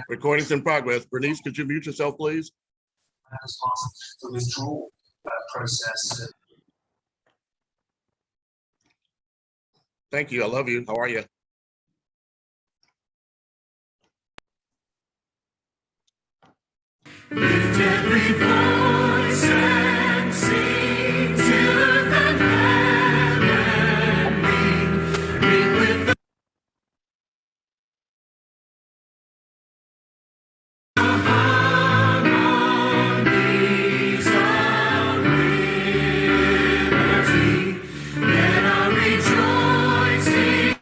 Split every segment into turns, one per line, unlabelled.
Recording's in progress. Bernice, could you mute yourself, please?
The withdrawal process.
Thank you. I love you. How are you?
Lift every voice and sing to the heavenly. Ring with the harmonies of liberty. Let our rejoicing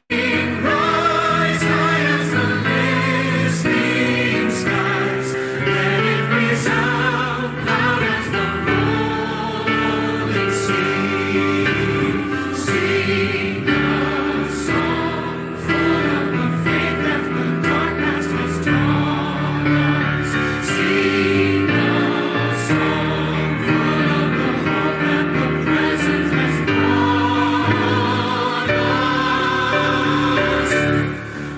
rise high as the listening skies. Let it resound loud as the rolling sea. Sing a song full of the faith that the dark past has taught us. Sing a song full of the hope that the present has brought us.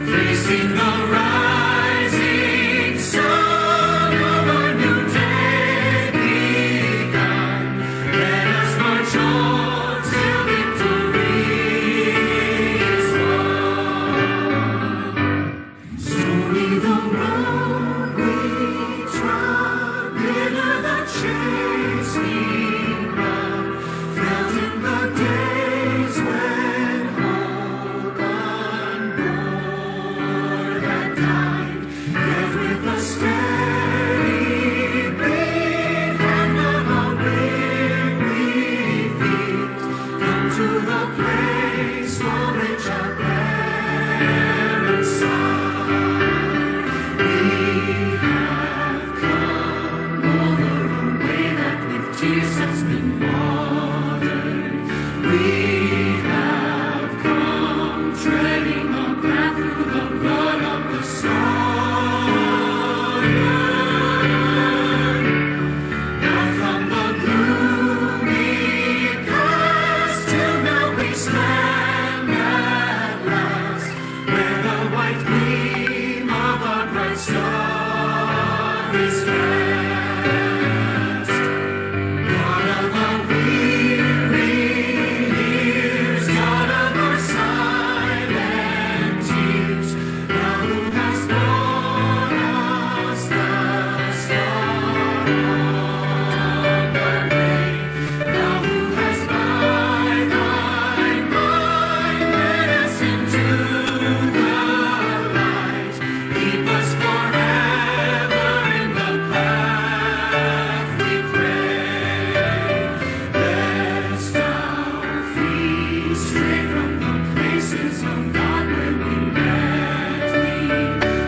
Facing the rising sun of a new day begun. Let us march on till victory is won. Stormy the road we trod, bitter the chasing blood, felt in the days when hope unborn had died. Yet with a steady beat and not a weary feet, come to the place for which our parents sighed. We have come over a way that with tears has been watered. We have come treading a path through the blood of the Son. Now from the gloomy past till now we stand at last, where the white gleam of our bright star is fast. God of our weary years, God of our silent tears, thou who hast brought us thus far on the way, thou who hast by thy mind led us into the light, keep us forever in the path we pray. Lest our feet stray from the places of God where we met thee,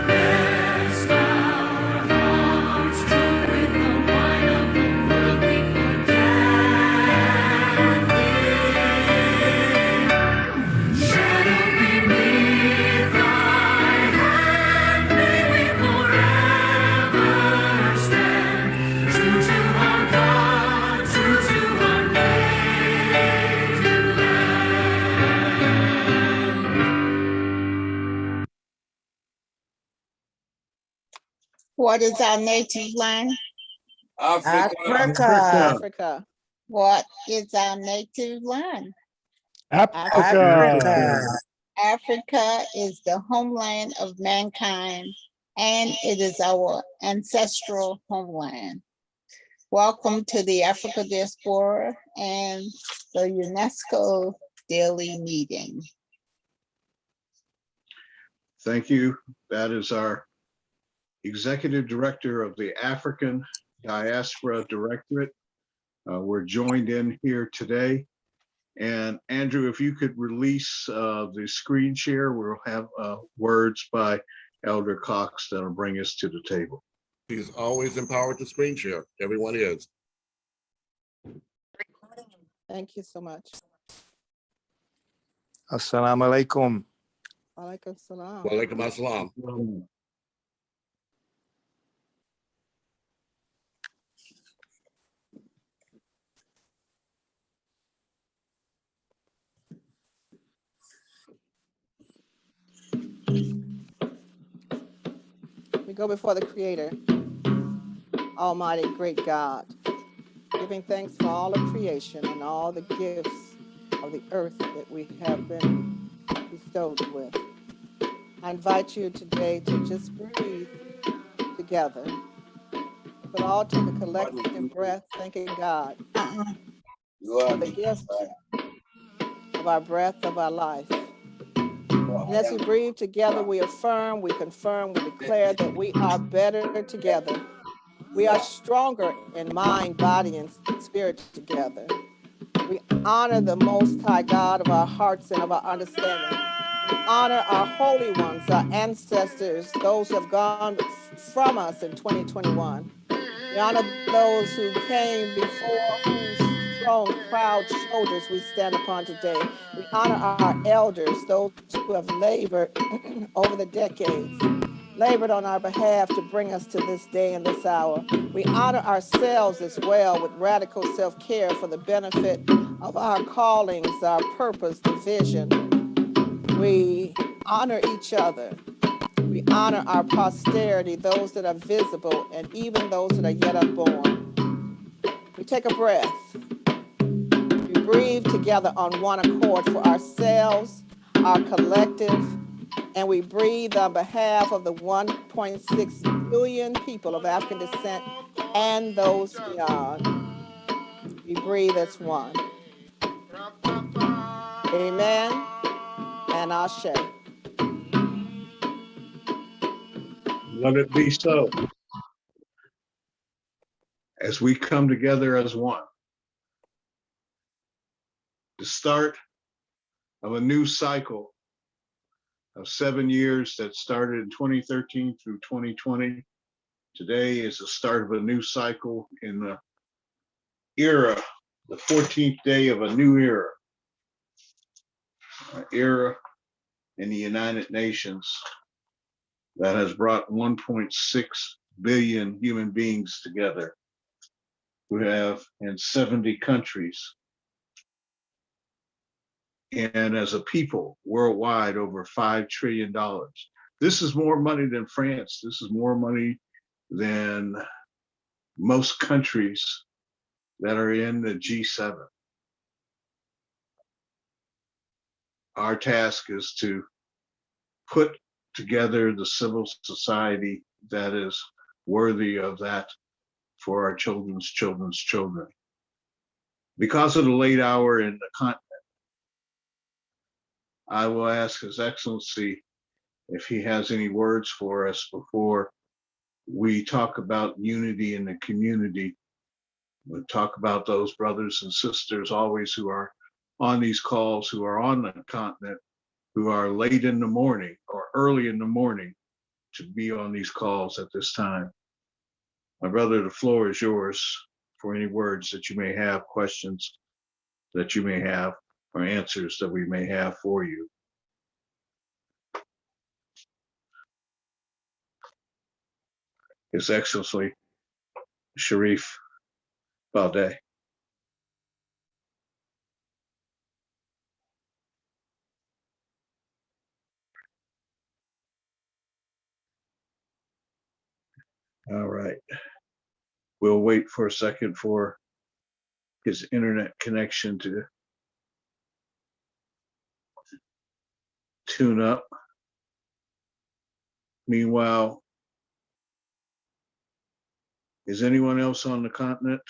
lest our hearts drunk with the wine of the world we forget thee. Shadowed beneath thy hand, may we forever stand, true to our God, true to our native land.
What is our native land?
Africa.
Africa.
What is our native land?
Africa.
Africa is the homeland of mankind, and it is our ancestral homeland. Welcome to the Africa Diaspora and the UNESCO daily meeting.
Thank you. That is our Executive Director of the African Diaspora Directorate. We're joined in here today. And Andrew, if you could release the screen share, we'll have words by Elder Cox that'll bring us to the table.
He's always empowered to screen share. Everyone is.
Thank you so much.
Assalamu alaikum.
Alaikum salam.
Wa alaikum assalam.
go before the Creator, Almighty, great God, giving thanks for all of creation and all the gifts of the earth that we have been bestowed with. I invite you today to just breathe together. But all take a collective breath, thanking God for the gift of our breath of our life. And as we breathe together, we affirm, we confirm, we declare that we are better together. We are stronger in mind, body, and spirit together. We honor the Most High God of our hearts and of our understanding. We honor our holy ones, our ancestors, those who have gone from us in 2021. We honor those who came before, whose strong, proud shoulders we stand upon today. We honor our elders, those who have labored over the decades, labored on our behalf to bring us to this day and this hour. We honor ourselves as well with radical self-care for the benefit of our callings, our purpose, the vision. We honor each other. We honor our posterity, those that are visible and even those that are yet unborn. We take a breath. We breathe together on one accord for ourselves, our collective, and we breathe on behalf of the 1.6 billion people of African descent and those beyond. We breathe as one. Amen and Ashe.
Let it be so. As we come together as one, the start of a new cycle of 7 years that started in 2013 through 2020. Today is the start of a new cycle in the era, the 14th day of a new era, an era in the United Nations that has brought 1.6 billion human beings together who have in 70 countries. And as a people worldwide, over $5 trillion. This is more money than France. This is more money than most countries that are in the G7. Our task is to put together the civil society that is worthy of that for our children's children's children. Because of the late hour in the continent, I will ask His Excellency if he has any words for us before we talk about unity in the community. We'll talk about those brothers and sisters always who are on these calls, who are on the continent, who are late in the morning or early in the morning to be on these calls at this time. My brother, the floor is yours for any words that you may have, questions that you may have, or answers that we may have for you. His Excellency Sharif Balde. All right. We'll wait for a second for his internet connection to tune up. Meanwhile, is anyone else on the continent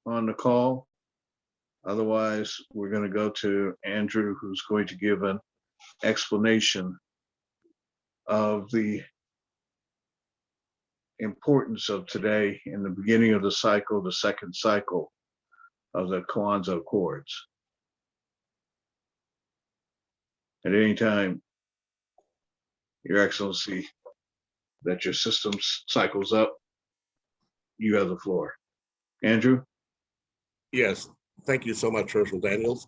on the call? Otherwise, we're going to go to Andrew, who's going to give an explanation of the importance of today in the beginning of the cycle, the second cycle of the Kwanzaa Accords. At any time, Your Excellency, that your system cycles up, you have the floor. Andrew?
Yes, thank you so much, Herschel Daniels.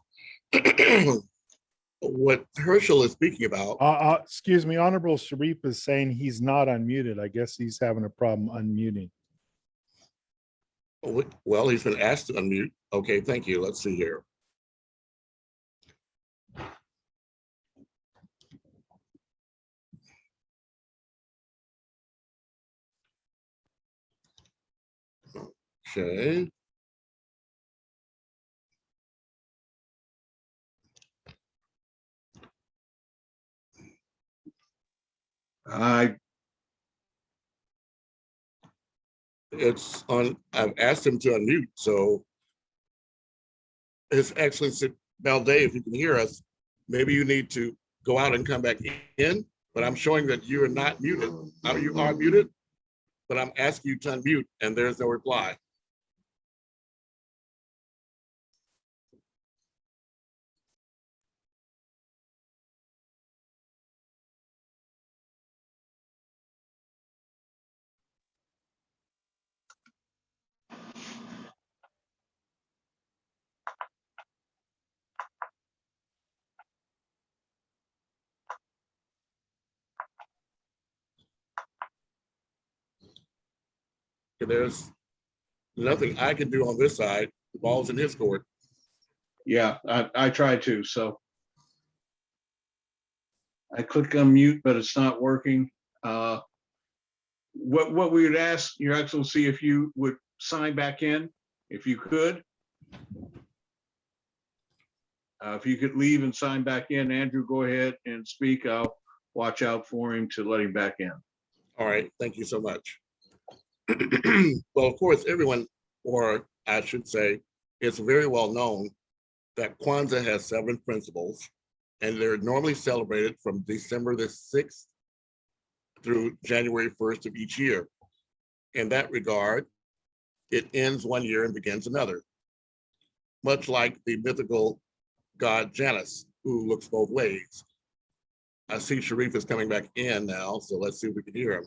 What Herschel is speaking about.
Excuse me, Honorable Sharif is saying he's not unmuted. I guess he's having a problem unmuting.
Well, he's been asked to unmute. Okay, thank you. Let's see here. Okay. It's on, I've asked him to unmute, so His Excellency Balday, if you can hear us, maybe you need to go out and come back in, but I'm showing that you are not muted. You are muted, but I'm asking you to unmute and there's no reply. There's nothing I can do on this side. The ball's in his court.
Yeah, I tried to, so. I click unmute, but it's not working. What we would ask, Your Excellency, if you would sign back in, if you could. If you could leave and sign back in, Andrew, go ahead and speak. I'll watch out for him to let him back in.
All right, thank you so much. Well, of course, everyone, or I should say, it's very well known that Kwanzaa has 7 principles, and they're normally celebrated from December the 6th through January 1st of each year. In that regard, it ends one year and begins another, much like the mythical god Janus, who looks both ways. I see Sharif is coming back in now, so let's see if we can hear him.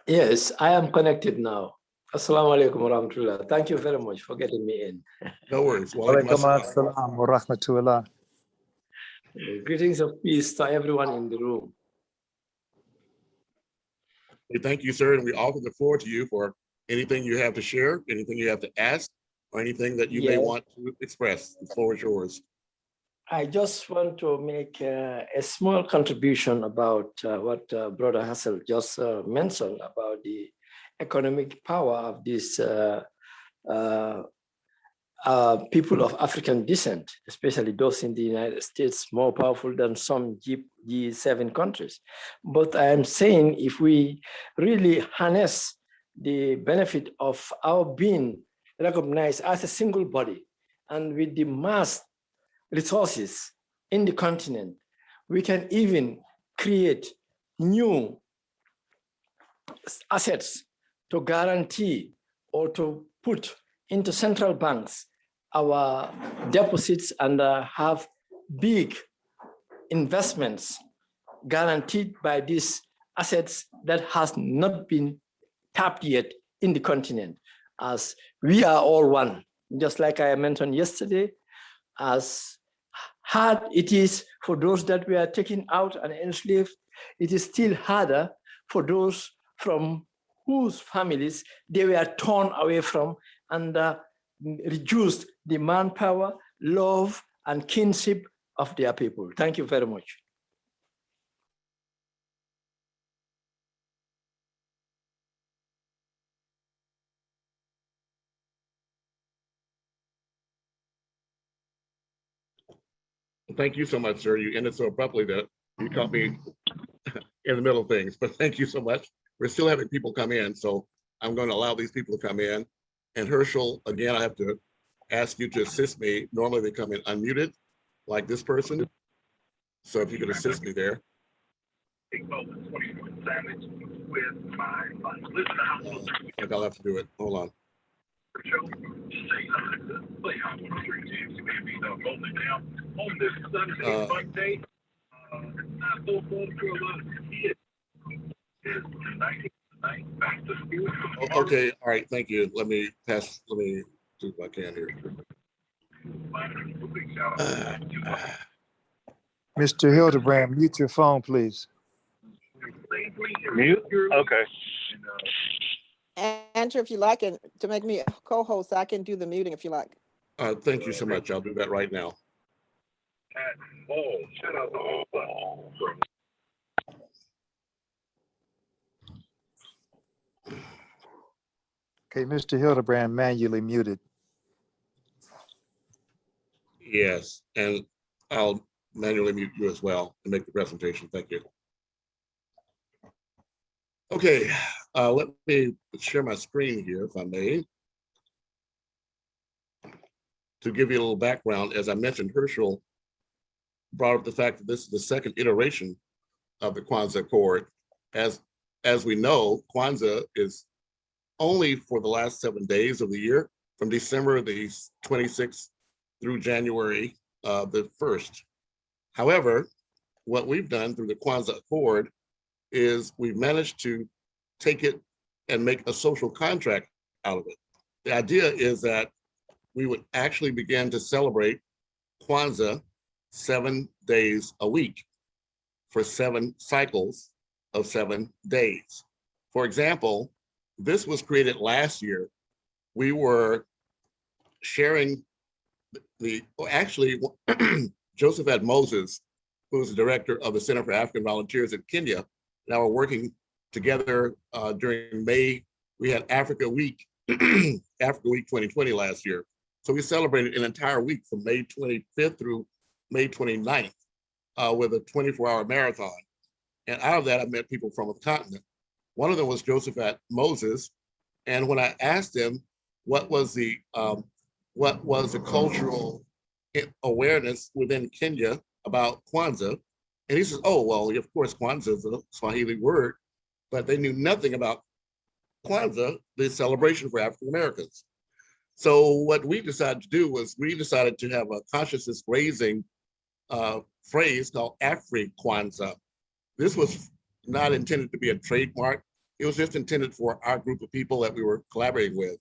Yes, I am connected now. Assalamu alaikum warahmatullah. Thank you very much for getting me in.
No worries.
Walaikum assalam wa rahmatullah.
Greetings of peace to everyone in the room.
We thank you, sir, and we offer the floor to you for anything you have to share, anything you have to ask, or anything that you may want to express. The floor is yours.
I just want to make a small contribution about what Brother Hassel just mentioned about the economic power of these people of African descent, especially those in the United States, more powerful than some G7 countries. But I am saying if we really harness the benefit of our being recognized as a single body and with the mass resources in the continent, we can even create new assets to guarantee or to put into central banks our deposits and have big investments guaranteed by these assets that has not been tapped yet in the continent, as we are all one. Just like I mentioned yesterday, as hard it is for those that were taken out and enslaved, it is still harder for those from whose families they were torn away from and reduced the manpower, love, and kinship of their people. Thank you very much.
Thank you so much, sir. You ended so abruptly that you caught me in the middle of things, but thank you so much. We're still having people come in, so I'm going to allow these people to come in. And Herschel, again, I have to ask you to assist me. Normally they come in unmuted, like this person. So if you could assist me there. I think I'll have to do it. Hold on. Okay, all right, thank you. Let me do what I can here.
Mr. Hildebrand, mute your phone, please.
Mute? Okay.
Andrew, if you like, and to make me a co-host, I can do the muting if you like.
Thank you so much. I'll do that right now.
Okay, Mr. Hildebrand manually muted.
Yes, and I'll manually mute you as well and make the presentation. Thank you. Okay, let me share my screen here, if I may. To give you a little background, as I mentioned, Herschel brought up the fact that this is the second iteration of the Kwanzaa Accord. As we know, Kwanzaa is only for the last 7 days of the year, from December the 26th through January the 1st. However, what we've done through the Kwanzaa Accord is we've managed to take it and make a social contract out of it. The idea is that we would actually begin to celebrate Kwanzaa 7 days a week for 7 cycles of 7 days. For example, this was created last year. We were sharing actually, Josephat Moses, who's the director of the Center for African Volunteers in Kenya, and I were working together during May. We had Africa Week, Africa Week 2020 last year. So we celebrated an entire week from May 25th through May 29th with a 24-hour marathon. And out of that, I met people from the continent. One of them was Josephat Moses. And when I asked him what was the cultural awareness within Kenya about Kwanzaa, and he says, oh, well, of course, Kwanzaa is a Swahili word, but they knew nothing about Kwanzaa, the celebration for African Americans. So what we decided to do was we decided to have a consciousness raising phrase called Afri-Kwanzaa. This was not intended to be a trademark. It was just intended for our group of people that we were collaborating with.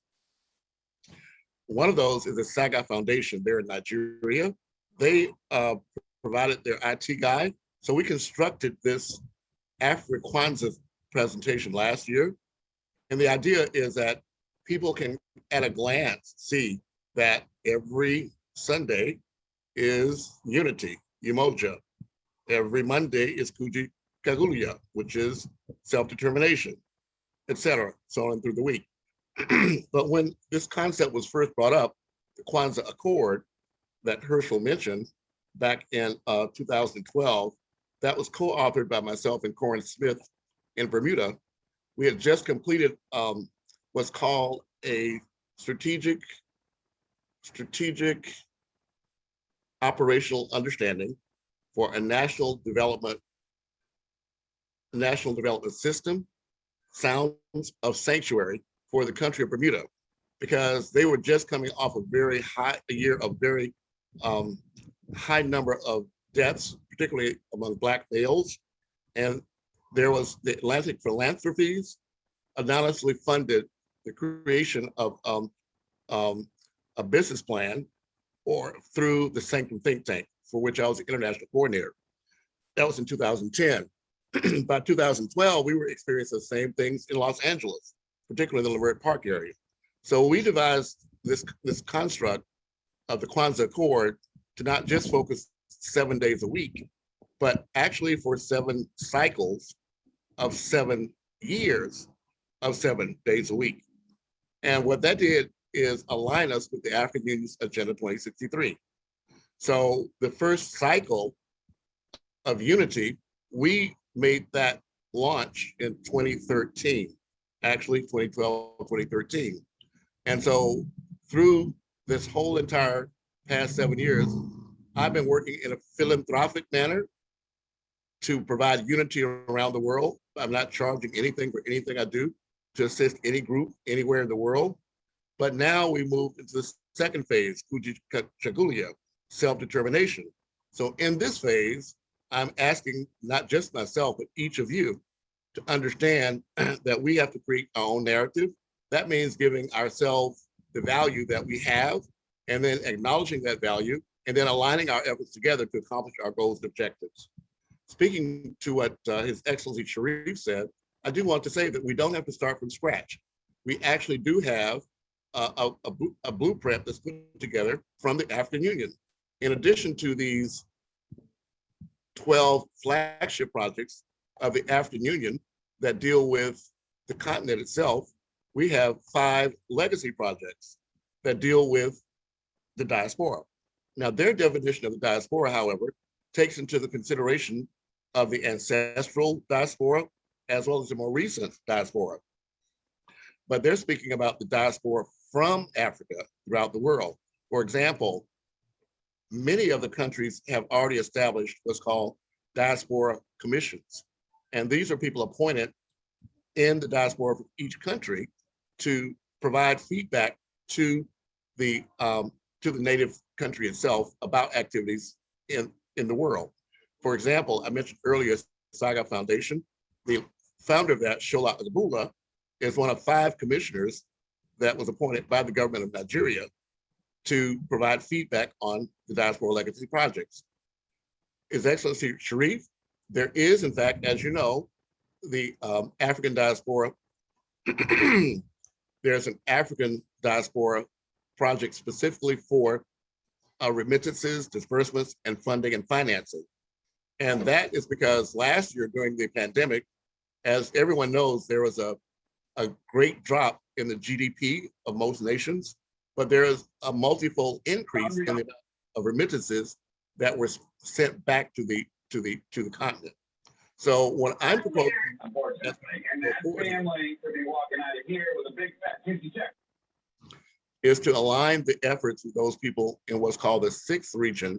One of those is the Saga Foundation there in Nigeria. They provided their IT guide. So we constructed this Afri-Kwanzaa presentation last year. And the idea is that people can, at a glance, see that every Sunday is unity, Umoja. Every Monday is Kagulia, which is self-determination, etc., so on through the week. But when this concept was first brought up, the Kwanzaa Accord that Herschel mentioned back in 2012, that was co-authored by myself and Corin Smith in Bermuda. We had just completed what's called a strategic operational understanding for a national development system, sounds of sanctuary for the country of Bermuda, because they were just coming off a year of very high number of deaths, particularly among Black males. And there was the Atlantic Philanthropies anonymously funded the creation of a business plan or through the Sanctum think tank, for which I was the international coordinator. That was in 2010. By 2012, we were experiencing the same things in Los Angeles, particularly in the Leimert Park area. So we devised this construct of the Kwanzaa Accord to not just focus 7 days a week, but actually for 7 cycles of 7 years of 7 days a week. And what that did is align us with the African Union's Agenda 2063. So the first cycle of unity, we made that launch in 2013, actually 2012, 2013. And so through this whole entire past 7 years, I've been working in a philanthropic manner to provide unity around the world. I'm not charging anything for anything I do to assist any group anywhere in the world. But now we move into the second phase, Chagulia, self-determination. So in this phase, I'm asking not just myself, but each of you to understand that we have to create our own narrative. That means giving ourselves the value that we have, and then acknowledging that value, and then aligning our efforts together to accomplish our goals and objectives. Speaking to what His Excellency Sharif said, I do want to say that we don't have to start from scratch. We actually do have a blueprint that's put together from the African Union. In addition to these 12 flagship projects of the African Union that deal with the continent itself, we have 5 legacy projects that deal with the diaspora. Now, their definition of the diaspora, however, takes into the consideration of the ancestral diaspora as well as the more recent diaspora. But they're speaking about the diaspora from Africa throughout the world. For example, many of the countries have already established what's called Diaspora Commissions. And these are people appointed in the diaspora of each country to provide feedback to the native country itself about activities in the world. For example, I mentioned earlier Saga Foundation. The founder of that, Shola Azabula, is one of 5 commissioners that was appointed by the government of Nigeria to provide feedback on the diaspora legacy projects. His Excellency Sharif, there is, in fact, as you know, the African diaspora. There's an African diaspora project specifically for remittances, disbursements, and funding and financing. And that is because last year during the pandemic, as everyone knows, there was a great drop in the GDP of most nations, but there is a multifold increase in the amount of remittances that were sent back to the continent. So what I'm proposing is to align the efforts of those people in what's called the 6th region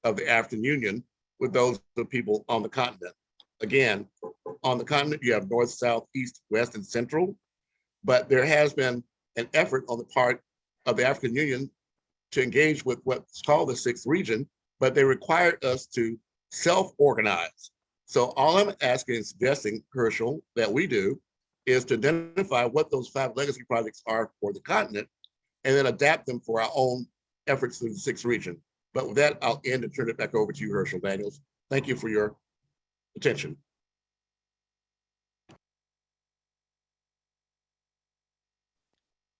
of the African Union with those of the people on the continent. Again, on the continent, you have North, South, East, West, and Central, but there has been an effort on the part of the African Union to engage with what's called the 6th region, but they required us to self-organize. So all I'm asking and suggesting, Herschel, that we do is to identify what those 5 legacy projects are for the continent and then adapt them for our own efforts through the 6th region. But with that, I'll end and turn it back over to you, Herschel Daniels. Thank you for your attention.
I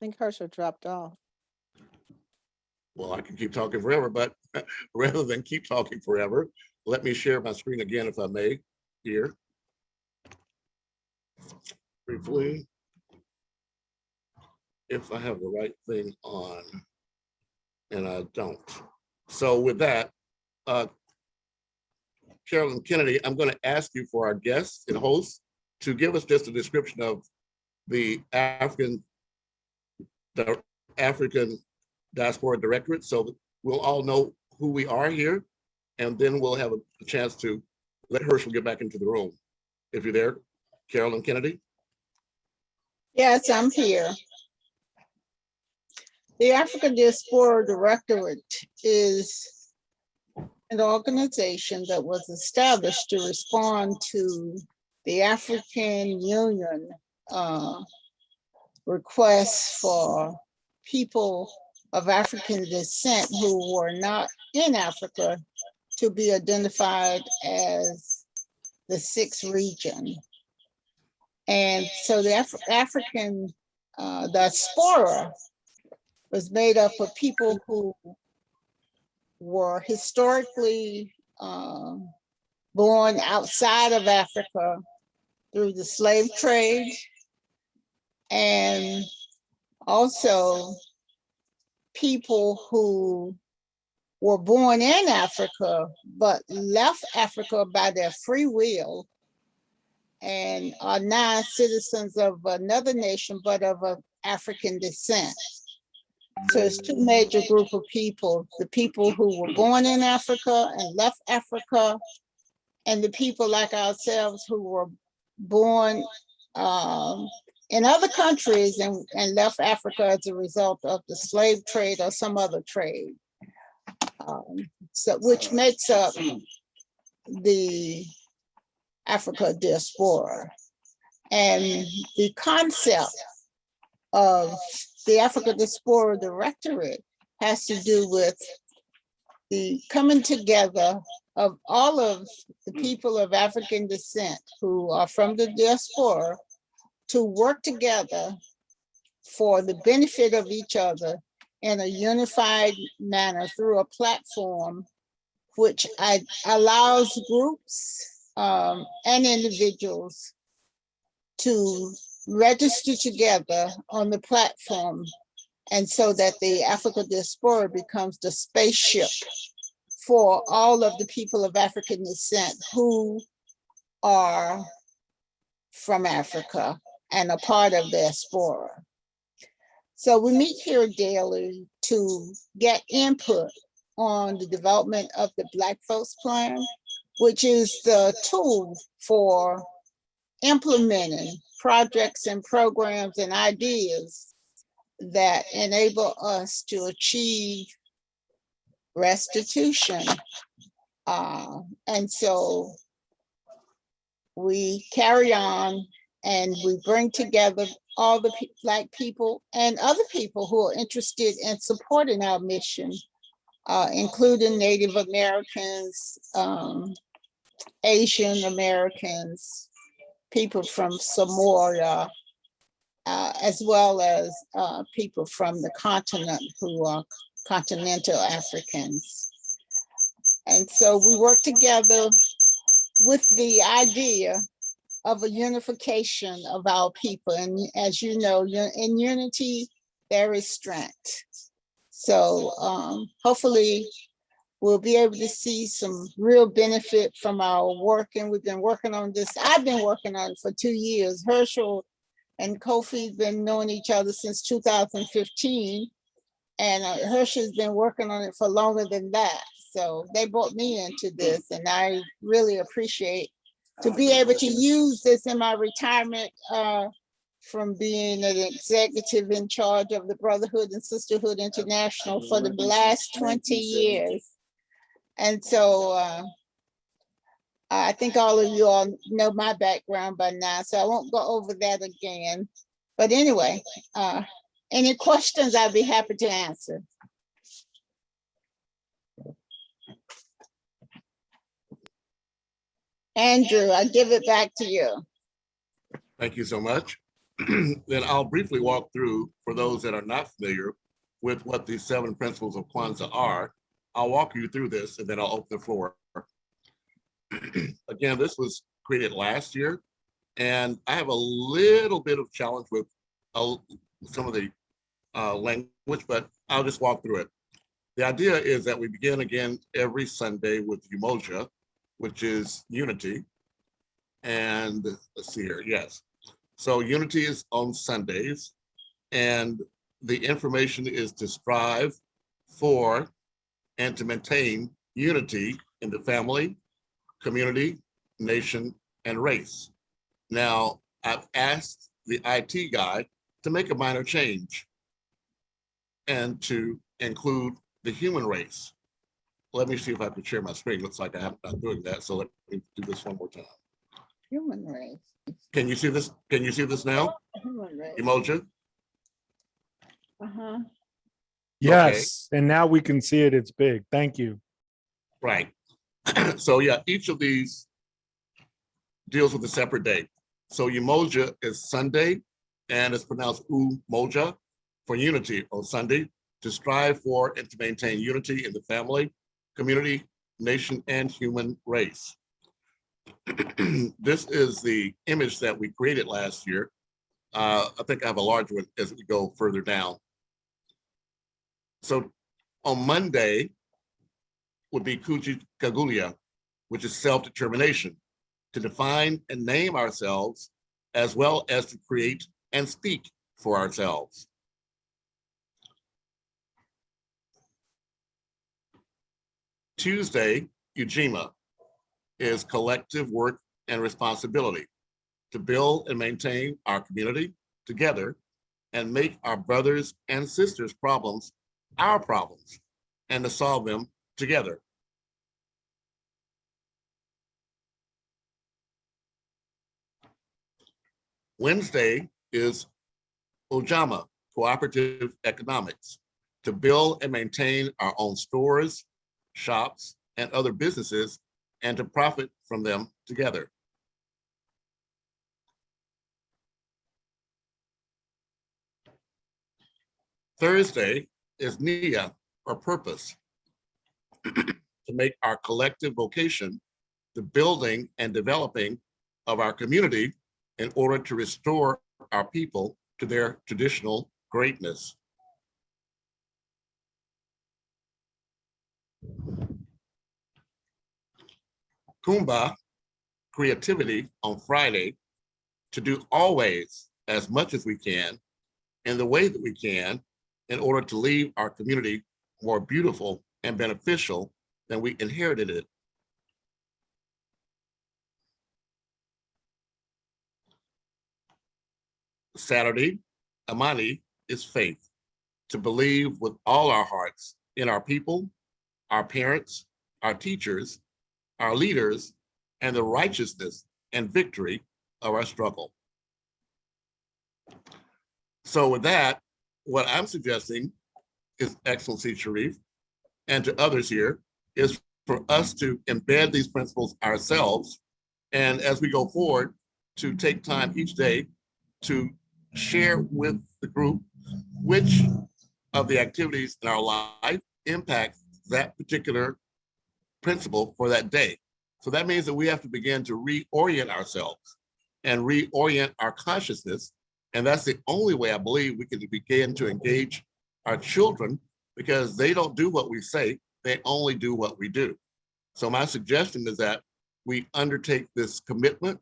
think Herschel dropped off.
Well, I can keep talking forever, but rather than keep talking forever, let me share my screen again, if I may, here. Briefly. If I have the right thing on, and I don't. So with that, Carolyn Kennedy, I'm going to ask you for our guests and hosts to give us just a description of the African Diaspora Directorate, so that we'll all know who we are here, and then we'll have a chance to let Herschel get back into the room. If you're there, Carolyn Kennedy.
Yes, I'm here. The African Diaspora Directorate is an organization that was established to respond to the African Union requests for people of African descent who were not in Africa to be identified as the 6th region. And so the African diaspora was made up of people who were historically born outside of Africa through the slave trade, and also people who were born in Africa but left Africa by their free will and are now citizens of another nation but of African descent. So it's 2 major groups of people: the people who were born in Africa and left Africa, and the people like ourselves who were born in other countries and left Africa as a result of the slave trade or some other trade. So which makes up the Africa diaspora. And the concept of the Africa Diaspora Directorate has to do with the coming together of all of the people of African descent who are from the diaspora to work together for the benefit of each other in a unified manner through a platform which allows groups and individuals to register together on the platform, and so that the Africa Diaspora becomes the spaceship for all of the people of African descent who are from Africa and a part of the diaspora. So we meet here daily to get input on the development of the Black Folks Plan, which is the tool for implementing projects and programs and ideas that enable us to achieve restitution. And so we carry on and we bring together all the Black people and other people who are interested in supporting our mission, including Native Americans, Asian Americans, people from Samoa, as well as people from the continent who are continental Africans. And so we work together with the idea of a unification of our people. And as you know, in unity, there is strength. So hopefully we'll be able to see some real benefit from our work. And we've been working on this. I've been working on it for 2 years. Herschel and Kofi have been knowing each other since 2015. And Herschel's been working on it for longer than that. So they brought me into this, and I really appreciate to be able to use this in my retirement from being an executive in charge of the Brotherhood and Sisterhood International for the last 20 years. And so I think all of you all know my background by now, so I won't go over that again. But anyway, any questions, I'd be happy to answer. Andrew, I give it back to you.
Thank you so much. Then I'll briefly walk through, for those that are not familiar with what the 7 principles of Kwanzaa are. I'll walk you through this and then I'll open the floor. Again, this was created last year, and I have a little bit of challenge with some of the language, but I'll just walk through it. The idea is that we begin again every Sunday with Umoja, which is unity. And let's see here, yes. So unity is on Sundays, and the information is to strive for and to maintain unity in the family, community, nation, and race. Now, I've asked the IT guy to make a minor change and to include the human race. Let me see if I can share my screen. Looks like I'm not doing that. So let me do this one more time.
Human race.
Can you see this? Can you see this now?
Human race.
Emoji?
Uh-huh.
Yes, and now we can see it. It's big. Thank you.
Right. So yeah, each of these deals with a separate day. So Umoja is Sunday, and it's pronounced Umoja for unity on Sunday, to strive for and to maintain unity in the family, community, nation, and human race. This is the image that we created last year. I think I have a larger one as we go further down. So on Monday would be Kuji Kagulia, which is self-determination, to define and name ourselves, as well as to create and speak for ourselves. Tuesday, Ujima, is collective work and responsibility, to build and maintain our community together and make our brothers and sisters' problems our problems, and to solve them together. Wednesday is Ojama, cooperative economics, to build and maintain our own stores, shops, and other businesses, and to profit from them together. Thursday is Nia, or purpose, to make our collective vocation the building and developing of our community in order to restore our people to their traditional greatness. Kumba, creativity on Friday, to do always as much as we can in the way that we can in order to leave our community more beautiful and beneficial than we inherited it. Saturday, Amani, is faith, to believe with all our hearts in our people, our parents, our teachers, our leaders, and the righteousness and victory of our struggle. So with that, what I'm suggesting is, Excellency Sharif, and to others here, is for us to embed these principles ourselves. And as we go forward, to take time each day to share with the group which of the activities in our life impact that particular principle for that day. So that means that we have to begin to reorient ourselves and reorient our consciousness. And that's the only way I believe we can begin to engage our children, because they don't do what we say, they only do what we do. So my suggestion is that we undertake this commitment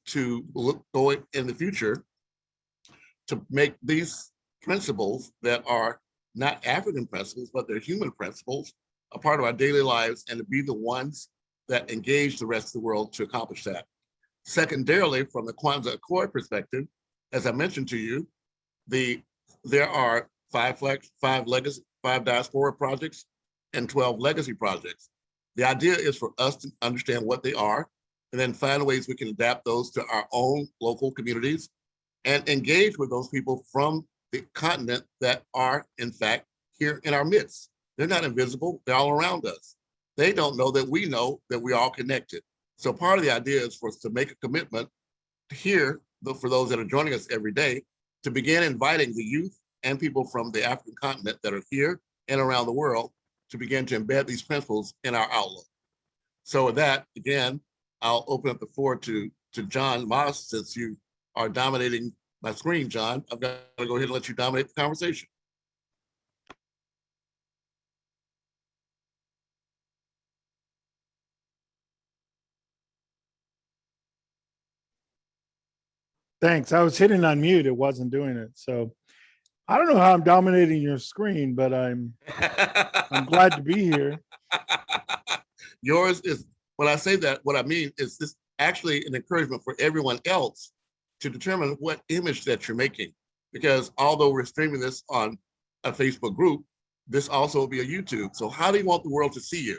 to look going in the future to make these principles that are not African principles, but they're human principles, a part of our daily lives, and to be the ones that engage the rest of the world to accomplish that. Secondarily, from the Kwanzaa Accord perspective, as I mentioned to you, there are five diaspora projects and 12 legacy projects. The idea is for us to understand what they are, and then find ways we can adapt those to our own local communities and engage with those people from the continent that are, in fact, here in our midst. They're not invisible, they're all around us. They don't know that we know that we're all connected. So part of the idea is for us to make a commitment here, for those that are joining us every day, to begin inviting the youth and people from the African continent that are here and around the world to begin to embed these principles in our outlook. So with that, again, I'll open up the floor to John Moss, since you are dominating my screen, John. I'm gonna go ahead and let you dominate the conversation.
Thanks. I was hitting on mute. It wasn't doing it. So I don't know how I'm dominating your screen, but I'm glad to be here.
Yours is, when I say that, what I mean is this actually an encouragement for everyone else to determine what image that you're making. Because although we're streaming this on a Facebook group, this also will be a YouTube. So how do you want the world to see you?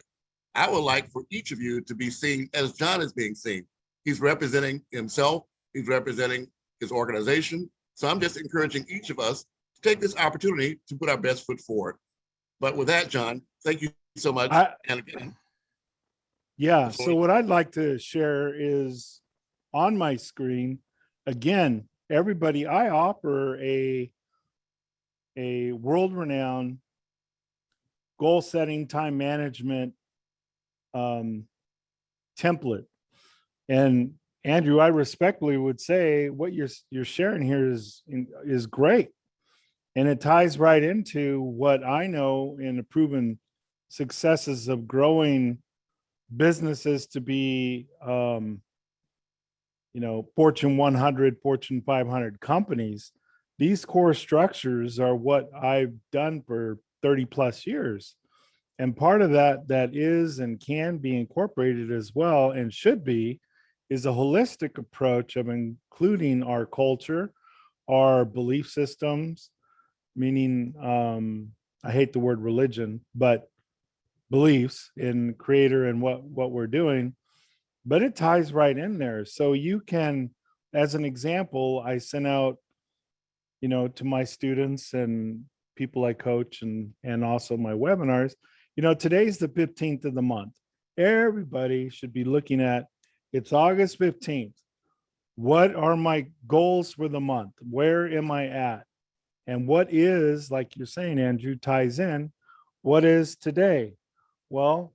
I would like for each of you to be seen as John is being seen. He's representing himself, he's representing his organization. So I'm just encouraging each of us to take this opportunity to put our best foot forward. But with that, John, thank you so much. And again,
yeah, so what I'd like to share is on my screen, again, everybody, I offer a world-renowned goal setting, time management template. And Andrew, I respectfully would say what you're sharing here is great. And it ties right into what I know in the proven successes of growing businesses to be, Fortune 100, Fortune 500 companies. These core structures are what I've done for 30 plus years. And part of that is and can be incorporated as well, and should be, is a holistic approach of including our culture, our belief systems, meaning, I hate the word religion, but beliefs in creator and what we're doing, but it ties right in there. So you can, as an example, I sent out, to my students and people I coach and also my webinars, today's the 15th of the month. Everybody should be looking at, it's August 15th. What are my goals for the month? Where am I at? And what is, like you're saying, Andrew, ties in, what is today? Well,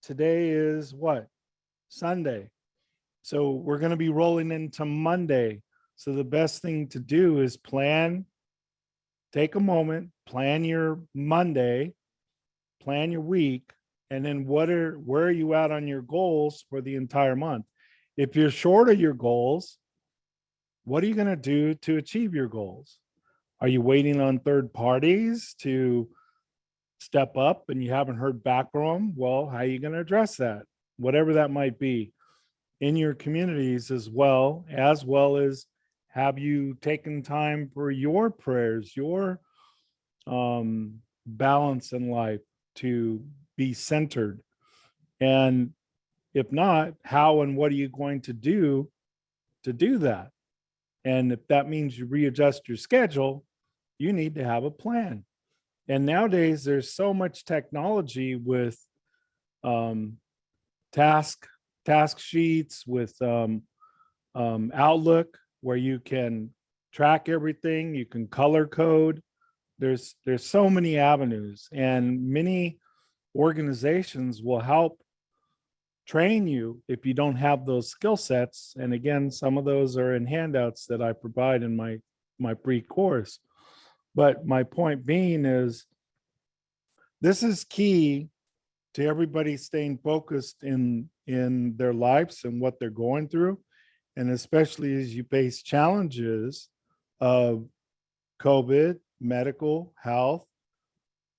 today is what? Sunday. So we're going to be rolling into Monday. So the best thing to do is plan, take a moment, plan your Monday, plan your week, and then where are you at on your goals for the entire month? If you're short of your goals, what are you going to do to achieve your goals? Are you waiting on third parties to step up and you haven't heard back from them? Well, how are you going to address that? Whatever that might be in your communities, as well as have you taken time for your prayers, your balance in life to be centered? And if not, how and what are you going to do that? And if that means you readjust your schedule, you need to have a plan. And nowadays there's so much technology with task sheets, with Outlook, where you can track everything, you can color code. There's so many avenues, and many organizations will help train you if you don't have those skill sets. And again, some of those are in handouts that I provide in my pre-course. But my point being is, this is key to everybody staying focused in their lives and what they're going through. And especially as you face challenges of COVID, medical, health,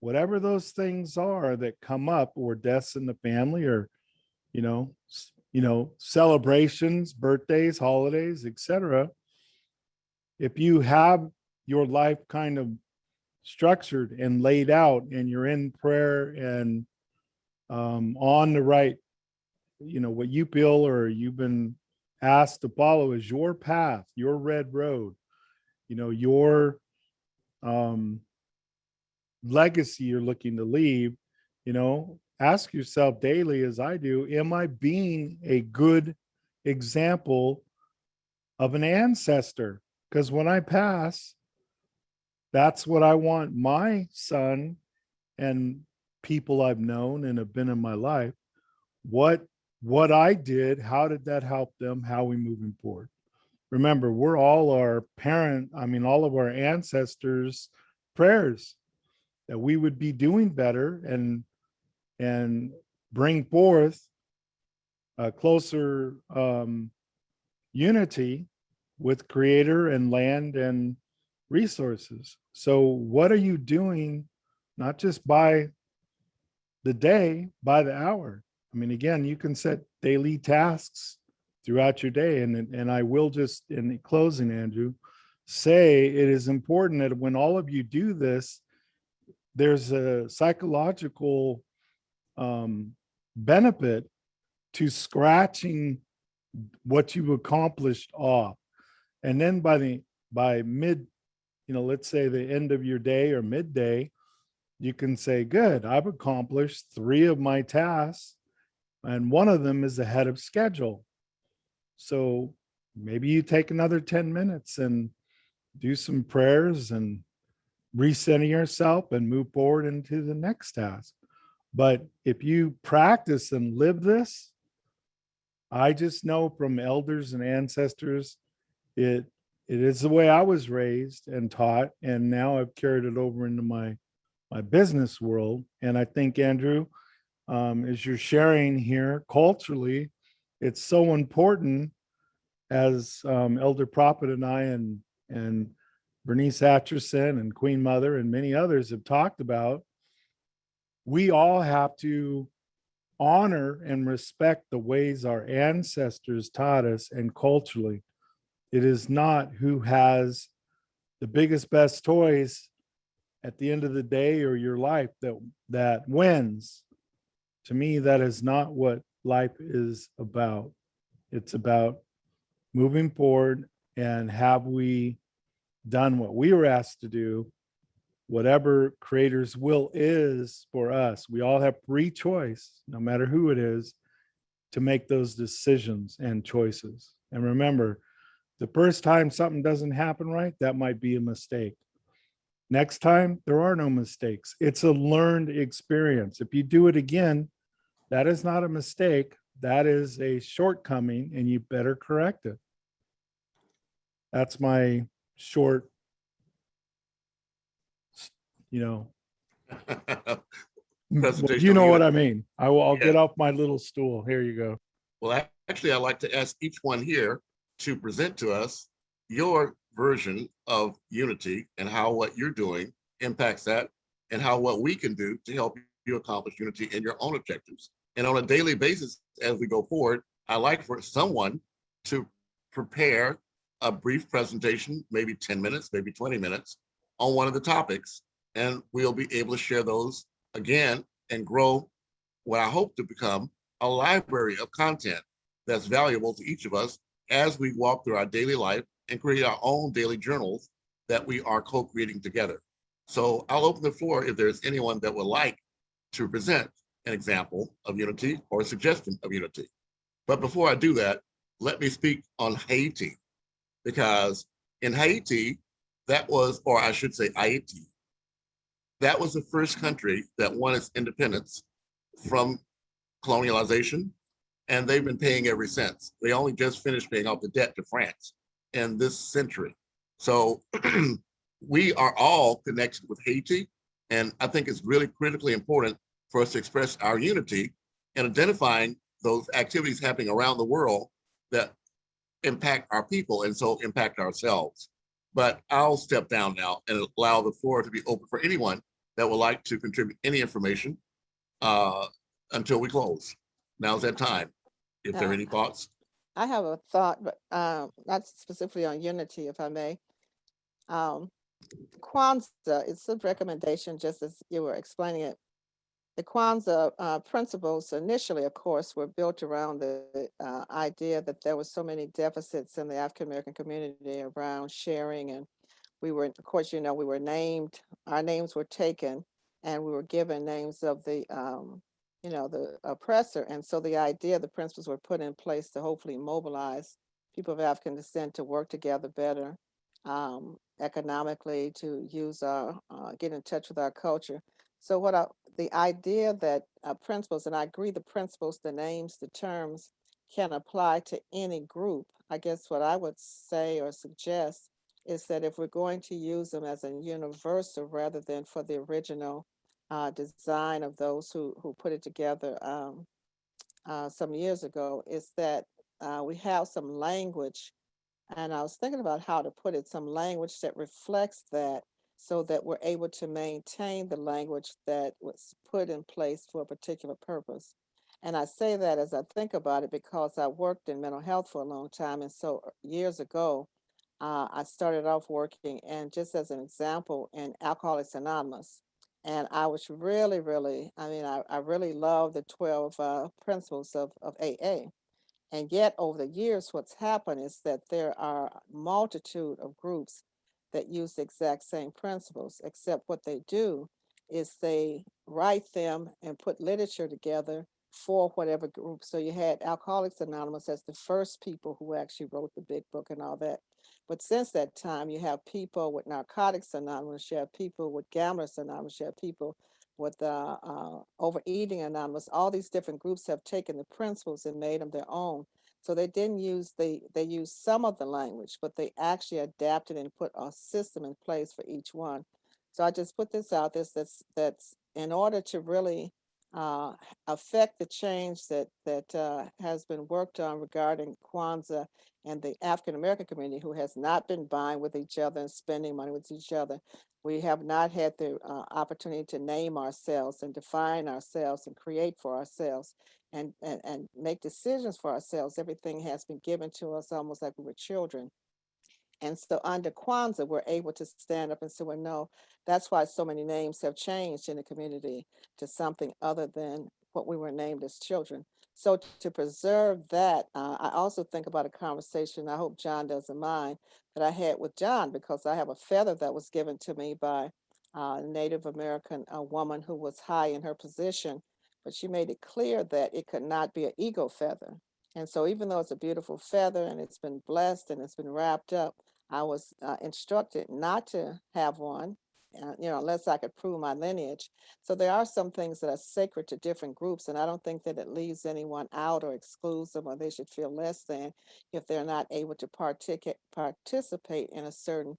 whatever those things are that come up, or deaths in the family, or celebrations, birthdays, holidays, etc. If you have your life kind of structured and laid out, and you're in prayer and on the right, what you feel or you've been asked to follow is your path, your red road, your legacy you're looking to leave, ask yourself daily, as I do, am I being a good example of an ancestor? Because when I pass, that's what I want my son and people I've known and have been in my life, what I did, how did that help them? How are we moving forward? Remember, we're all all of our ancestors' prayers that we would be doing better and bring forth a closer unity with Creator and land and resources. So what are you doing, not just by the day, by the hour? Again, you can set daily tasks throughout your day. And I will just, in closing, Andrew, say it is important that when all of you do this, there's a psychological benefit to scratching what you've accomplished off. And then by mid, let's say the end of your day or midday, you can say, good, I've accomplished 3 of my tasks, and one of them is ahead of schedule. So maybe you take another 10 minutes and do some prayers and recenter yourself and move forward into the next task. But if you practice and live this, I just know from elders and ancestors, it is the way I was raised and taught, and now I've carried it over into my business world. And I think, Andrew, as you're sharing here culturally, it's so important, as Elder Prophet and I and Bernice Atchison and Queen Mother and many others have talked about. We all have to honor and respect the ways our ancestors taught us, and culturally. It is not who has the biggest, best toys at the end of the day or your life that wins. To me, that is not what life is about. It's about moving forward, and have we done what we were asked to do, whatever Creator's will is for us. We all have free choice, no matter who it is, to make those decisions and choices. And remember, the first time something doesn't happen right, that might be a mistake. Next time, there are no mistakes. It's a learned experience. If you do it again, that is not a mistake. That is a shortcoming, and you better correct it. That's my short, well,
Presentation
you
of
know what
unity.
I mean. I'll
Yeah.
get off my little stool. Here you go.
Well, actually, I'd like to ask each one here to present to us your version of unity and how what you're doing impacts that, and how what we can do to help you accomplish unity in your own objectives. And on a daily basis, as we go forward, I like for someone to prepare a brief presentation, maybe 10 minutes, maybe 20 minutes, on one of the topics. And we'll be able to share those again and grow what I hope to become a library of content that's valuable to each of us as we walk through our daily life and create our own daily journals that we are co-creating together. So I'll open the floor if there's anyone that would like to present an example of unity or a suggestion of unity. But before I do that, let me speak on Haiti, because in Haiti, that was, or I should say Haiti, that was the first country that won its independence from colonialization, and they've been paying ever since. They only just finished paying off the debt to France in this century. So we are all connected with Haiti, and I think it's really critically important for us to express our unity in identifying those activities happening around the world that impact our people and so impact ourselves. But I'll step down now and allow the floor to be open for anyone that would like to contribute any information until we close. Now's that time. If there are any thoughts.
I have a thought, but not specifically on unity, if I may. Kwanzaa, it's a recommendation, just as you were explaining it. The Kwanzaa principles initially, of course, were built around the idea that there were so many deficits in the African American community around sharing, and we were, of course, we were named, our names were taken, and we were given names of the the oppressor. And so the idea, the principles were put in place to hopefully mobilize people of African descent to work together better economically, to use our, get in touch with our culture. So the idea that principles, and I agree, the principles, the names, the terms can apply to any group. I guess what I would say or suggest is that if we're going to use them as a universal rather than for the original design of those who put it together some years ago, is that we have some language, and I was thinking about how to put it, some language that reflects that, so that we're able to maintain the language that was put in place for a particular purpose. And I say that as I think about it because I worked in mental health for a long time. And so years ago, I started off working, and just as an example, in Alcoholics Anonymous. And I was really, really, I really love the 12 principles of AA. And yet, over the years, what's happened is that there are a multitude of groups that use the exact same principles, except what they do is they write them and put literature together for whatever group. So you had Alcoholics Anonymous as the first people who actually wrote the big book and all that. But since that time, you have people with Narcotics Anonymous, you have people with Gamblers Anonymous, you have people with Overeating Anonymous. All these different groups have taken the principles and made them their own. So they didn't use, they used some of the language, but they actually adapted and put a system in place for each one. So I just put this out there, that's in order to really affect the change that has been worked on regarding Kwanzaa and the African American community, who has not been buying with each other and spending money with each other. We have not had the opportunity to name ourselves and define ourselves and create for ourselves and make decisions for ourselves. Everything has been given to us almost like we were children. And so under Kwanzaa, we're able to stand up and say, well, no, that's why so many names have changed in the community to something other than what we were named as children. So to preserve that, I also think about a conversation, I hope John doesn't mind, that I had with John, because I have a feather that was given to me by a Native American woman who was high in her position, but she made it clear that it could not be an ego feather. And so even though it's a beautiful feather and it's been blessed and it's been wrapped up, I was instructed not to have one unless I could prove my lineage. So there are some things that are sacred to different groups, and I don't think that it leaves anyone out or excludes them, or they should feel less than if they're not able to participate in a certain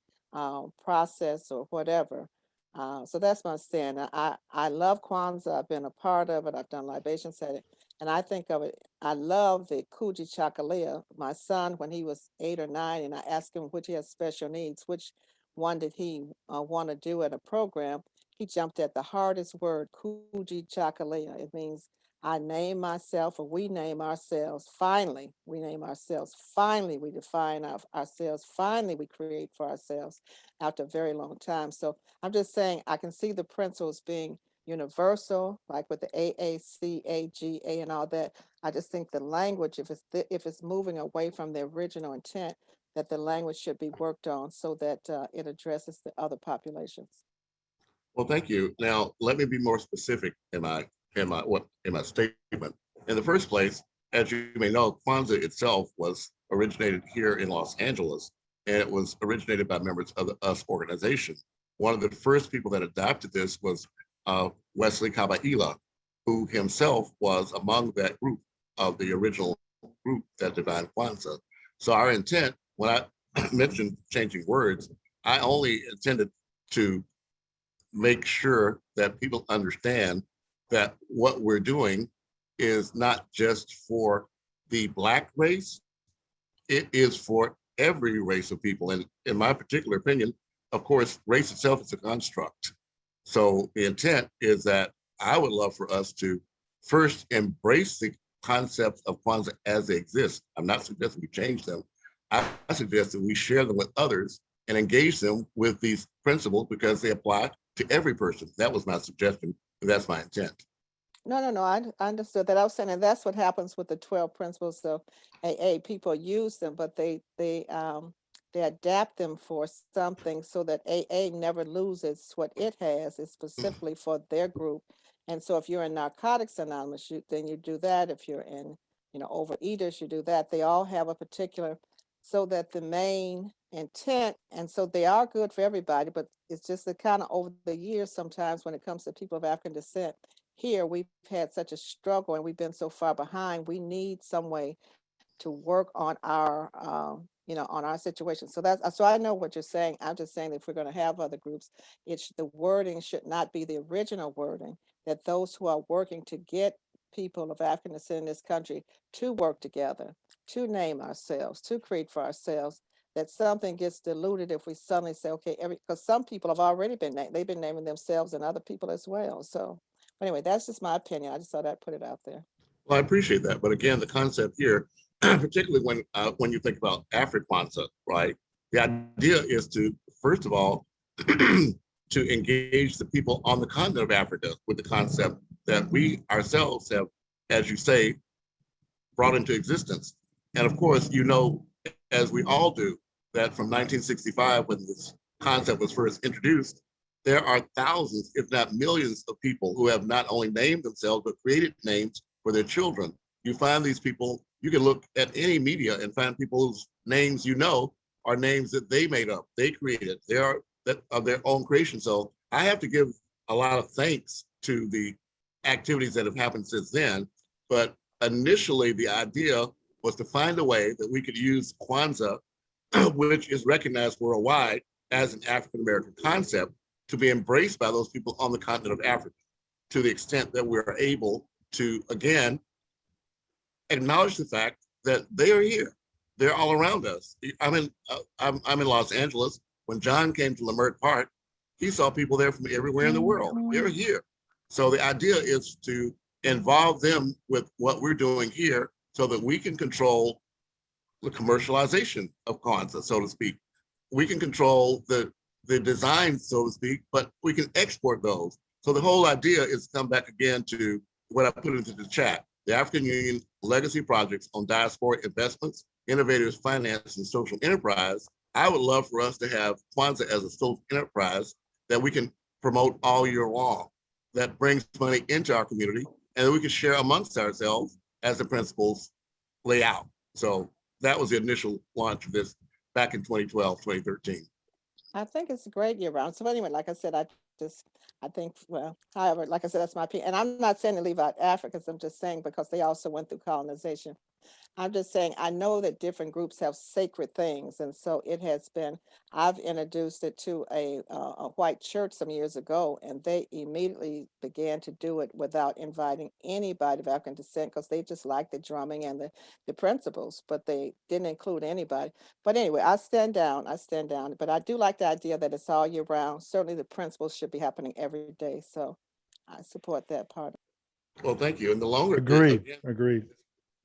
process or whatever. So that's my stand. I love Kwanzaa. I've been a part of it. I've done libations at it. And I think of it, I love the Kuji Chakalia. My son, when he was 8 or 9, and I asked him which he has special needs, which one did he want to do at a program, he jumped at the hardest word, Kuji Chakalia. It means I name myself, or we name ourselves. Finally, we name ourselves. Finally, we define ourselves. Finally, we create for ourselves after a very long time. So I'm just saying, I can see the principles being universal, like with the AACAGA and all that. I just think the language, if it's moving away from the original intent, that the language should be worked on so that it addresses the other populations.
Well, thank you. Now, let me be more specific in my statement. In the first place, as you may know, Kwanzaa itself was originated here in Los Angeles, and it was originated by members of the US organization. One of the first people that adopted this was Wesley Kabaila, who himself was among that group of the original group that defined Kwanzaa. So our intent, when I mentioned changing words, I only intended to make sure that people understand that what we're doing is not just for the Black race, it is for every race of people. And in my particular opinion, of course, race itself is a construct. So the intent is that I would love for us to first embrace the concepts of Kwanzaa as they exist. I'm not suggesting we change them. I suggest that we share them with others and engage them with these principles because they apply to every person. That was my suggestion, and that's my intent.
No, I understood that. I was saying, and that's what happens with the 12 principles of AA. People use them, but they adapt them for something so that AA never loses what it has. It's specifically for their group. And so if you're in Narcotics Anonymous, then you do that. If you're in, Overeaters, you do that. They all have a particular, so that the main intent, and so they are good for everybody, but it's just that kind of over the years, sometimes when it comes to people of African descent, here we've had such a struggle and we've been so far behind. We need some way to work on our on our situation. So I know what you're saying. I'm just saying that if we're going to have other groups, the wording should not be the original wording, that those who are working to get people of African descent in this country to work together, to name ourselves, to create for ourselves, that something gets diluted if we suddenly say, okay, because some people have already been named, they've been naming themselves and other people as well. So anyway, that's just my opinion. I just thought I'd put it out there.
Well, I appreciate that. But again, the concept here, particularly when you think about Afri-Kwanzaa, right? The idea is to, first of all, to engage the people on the continent of Africa with the concept that we ourselves have, as you say, brought into existence. And of course, as we all do, that from 1965, when this concept was first introduced, there are thousands, if not millions of people who have not only named themselves, but created names for their children. You find these people, you can look at any media and find people whose names are names that they made up, they created, they are of their own creation. So I have to give a lot of thanks to the activities that have happened since then. But initially, the idea was to find a way that we could use Kwanzaa, which is recognized worldwide as an African-American concept, to be embraced by those people on the continent of Africa, to the extent that we're able to, again, acknowledge the fact that they are here. They're all around us. I'm in Los Angeles. When John came to Leimert Park, he saw people there from everywhere in the world. They're here. So the idea is to involve them with what we're doing here so that we can control the commercialization of Kwanzaa, so to speak. We can control the design, so to speak, but we can export those. So the whole idea is to come back again to what I put into the chat, the African Union Legacy Projects on Diaspora Investments, Innovators, Finance, and Social Enterprise. I would love for us to have Kwanzaa as a social enterprise that we can promote all year long, that brings money into our community, and that we can share amongst ourselves as the principles lay out. So that was the initial launch of this back in 2012, 2013.
I think it's great year round. So anyway, like I said, I think, well, however, like I said, that's my opinion. And I'm not saying to leave out Africa, I'm just saying because they also went through colonization. I'm just saying, I know that different groups have sacred things. And so it has been, I've introduced it to a white church some years ago, and they immediately began to do it without inviting anybody of African descent because they just liked the drumming and the principles, but they didn't include anybody. But anyway, I stand down, but I do like the idea that it's all year round. Certainly the principles should be happening every day. So I support that part.
Well, thank you. And the longer.
Agreed,
again,
agreed.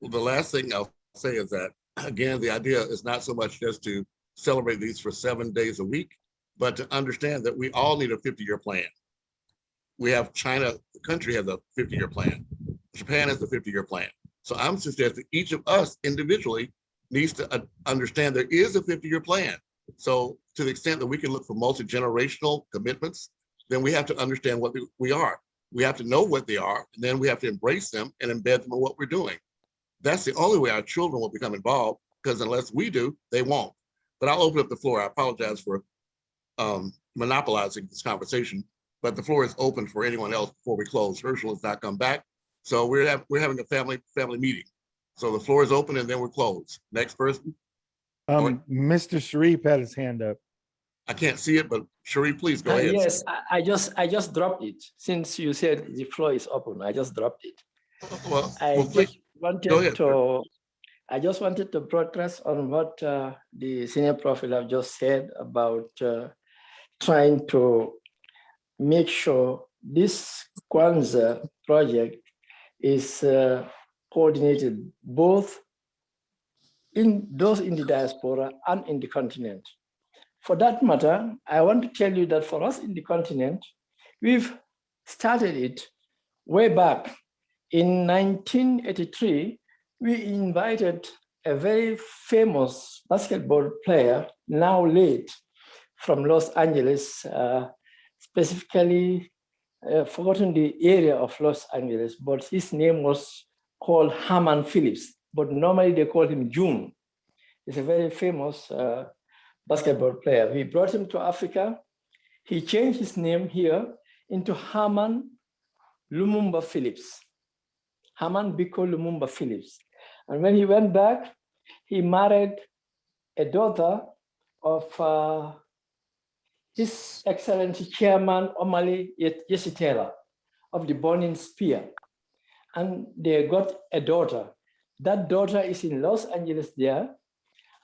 well, the last thing I'll say is that, again, the idea is not so much just to celebrate these for 7 days a week, but to understand that we all need a 50-year plan. We have China, the country has a 50-year plan. Japan has a 50-year plan. So I'm suggesting each of us individually needs to understand there is a 50-year plan. So to the extent that we can look for multi-generational commitments, then we have to understand what we are. We have to know what they are, and then we have to embrace them and embed them in what we're doing. That's the only way our children will become involved, because unless we do, they won't. But I'll open up the floor. I apologize for monopolizing this conversation, but the floor is open for anyone else before we close. Herschel has not come back. So we're having a family meeting. So the floor is open and then we're closed. Next person.
Mr. Sharif had his hand up.
I can't see it, but Sharif, please go ahead.
Yes, I just dropped it. Since you said the floor is open, I just dropped it.
Well,
I just wanted to broadcast on what the senior prophet have just said about trying to make sure this Kwanzaa project is coordinated both in those in the diaspora and in the continent. For that matter, I want to tell you that for us in the continent, we've started it way back. In 1983, we invited a very famous basketball player, now late, from Los Angeles, specifically forgotten the area of Los Angeles, but his name was called Herman Phillips, but normally they call him June. He's a very famous basketball player. We brought him to Africa. He changed his name here into Herman Lumumba Phillips. Herman Biko Lumumba Phillips. And when he went back, he married a daughter of His Excellency Chairman Omali Yesitela of the Burning Spear. And they got a daughter. That daughter is in Los Angeles there,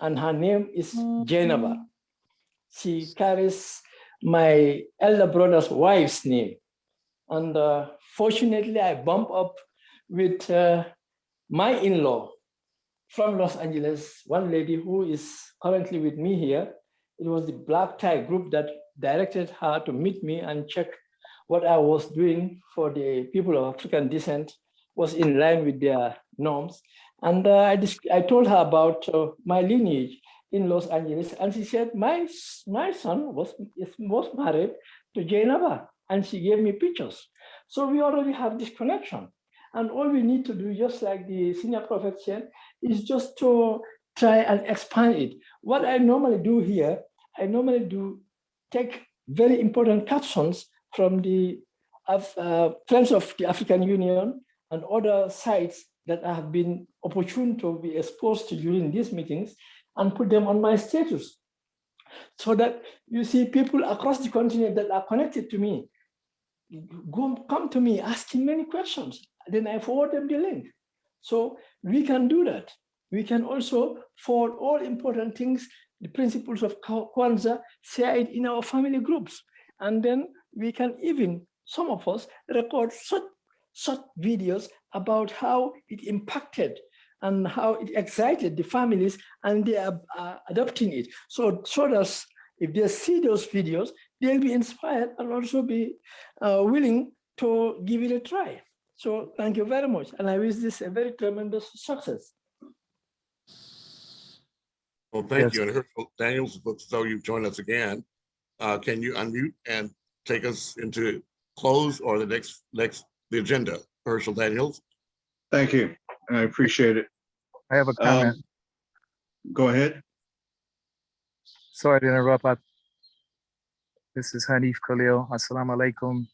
and her name is Jennifer. She carries my elder brother's wife's name. And fortunately, I bumped up with my in-law from Los Angeles, one lady who is currently with me here. It was the Black Tie group that directed her to meet me and check what I was doing for the people of African descent was in line with their norms. And I told her about my lineage in Los Angeles, and she said, my son was married to Jainaba, and she gave me pictures. So we already have this connection. And all we need to do, just like the senior prophet said, is just to try and expand it. What I normally do here, I normally take very important captions from the Friends of the African Union and other sites that I have been opportune to be exposed to during these meetings and put them on my status, so that you see people across the continent that are connected to me come to me asking many questions. Then I forward them the link. So we can do that. We can also, for all important things, the principles of Kwanzaa, share it in our family groups. And then we can even, some of us, record such videos about how it impacted and how it excited the families, and they are adopting it. So that if they see those videos, they'll be inspired and also be willing to give it a try. So thank you very much. And I wish this a very tremendous success.
Well, thank you. And Herschel Daniels, looks as though you've joined us again. Can you unmute and take us into close or the the agenda, Herschel Daniels?
Thank you. I appreciate it.
I have a comment.
Go ahead.
Sorry to interrupt. This is Hanif Khalil. Assalamu alaikum.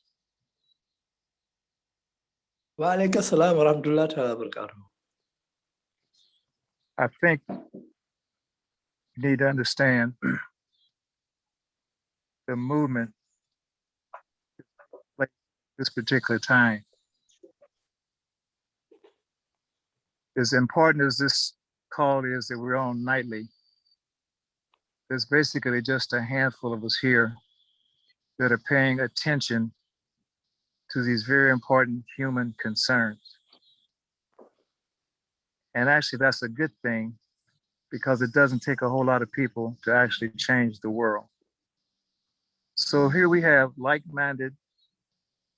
Wa alaikum salam wa rahmatullahi wa barakatuh.
I think you need to understand the movement like this particular time. As important as this call is that we're on nightly, there's basically just a handful of us here that are paying attention to these very important human concerns. And actually, that's a good thing because it doesn't take a whole lot of people to actually change the world. So here we have like-minded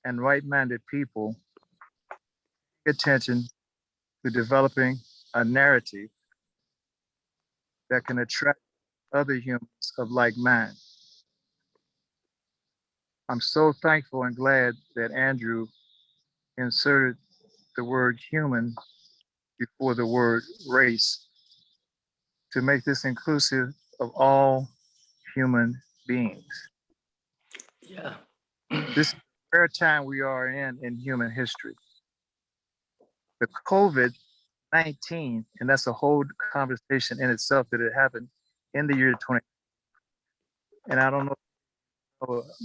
and right-minded people pay attention to developing a narrative that can attract other humans of like mind. I'm so thankful and glad that Andrew inserted the word human before the word race to make this inclusive of all human beings.
Yeah.
This is the rare time we are in human history. The COVID-19, and that's a whole conversation in itself that it happened in the year 20. And I don't know,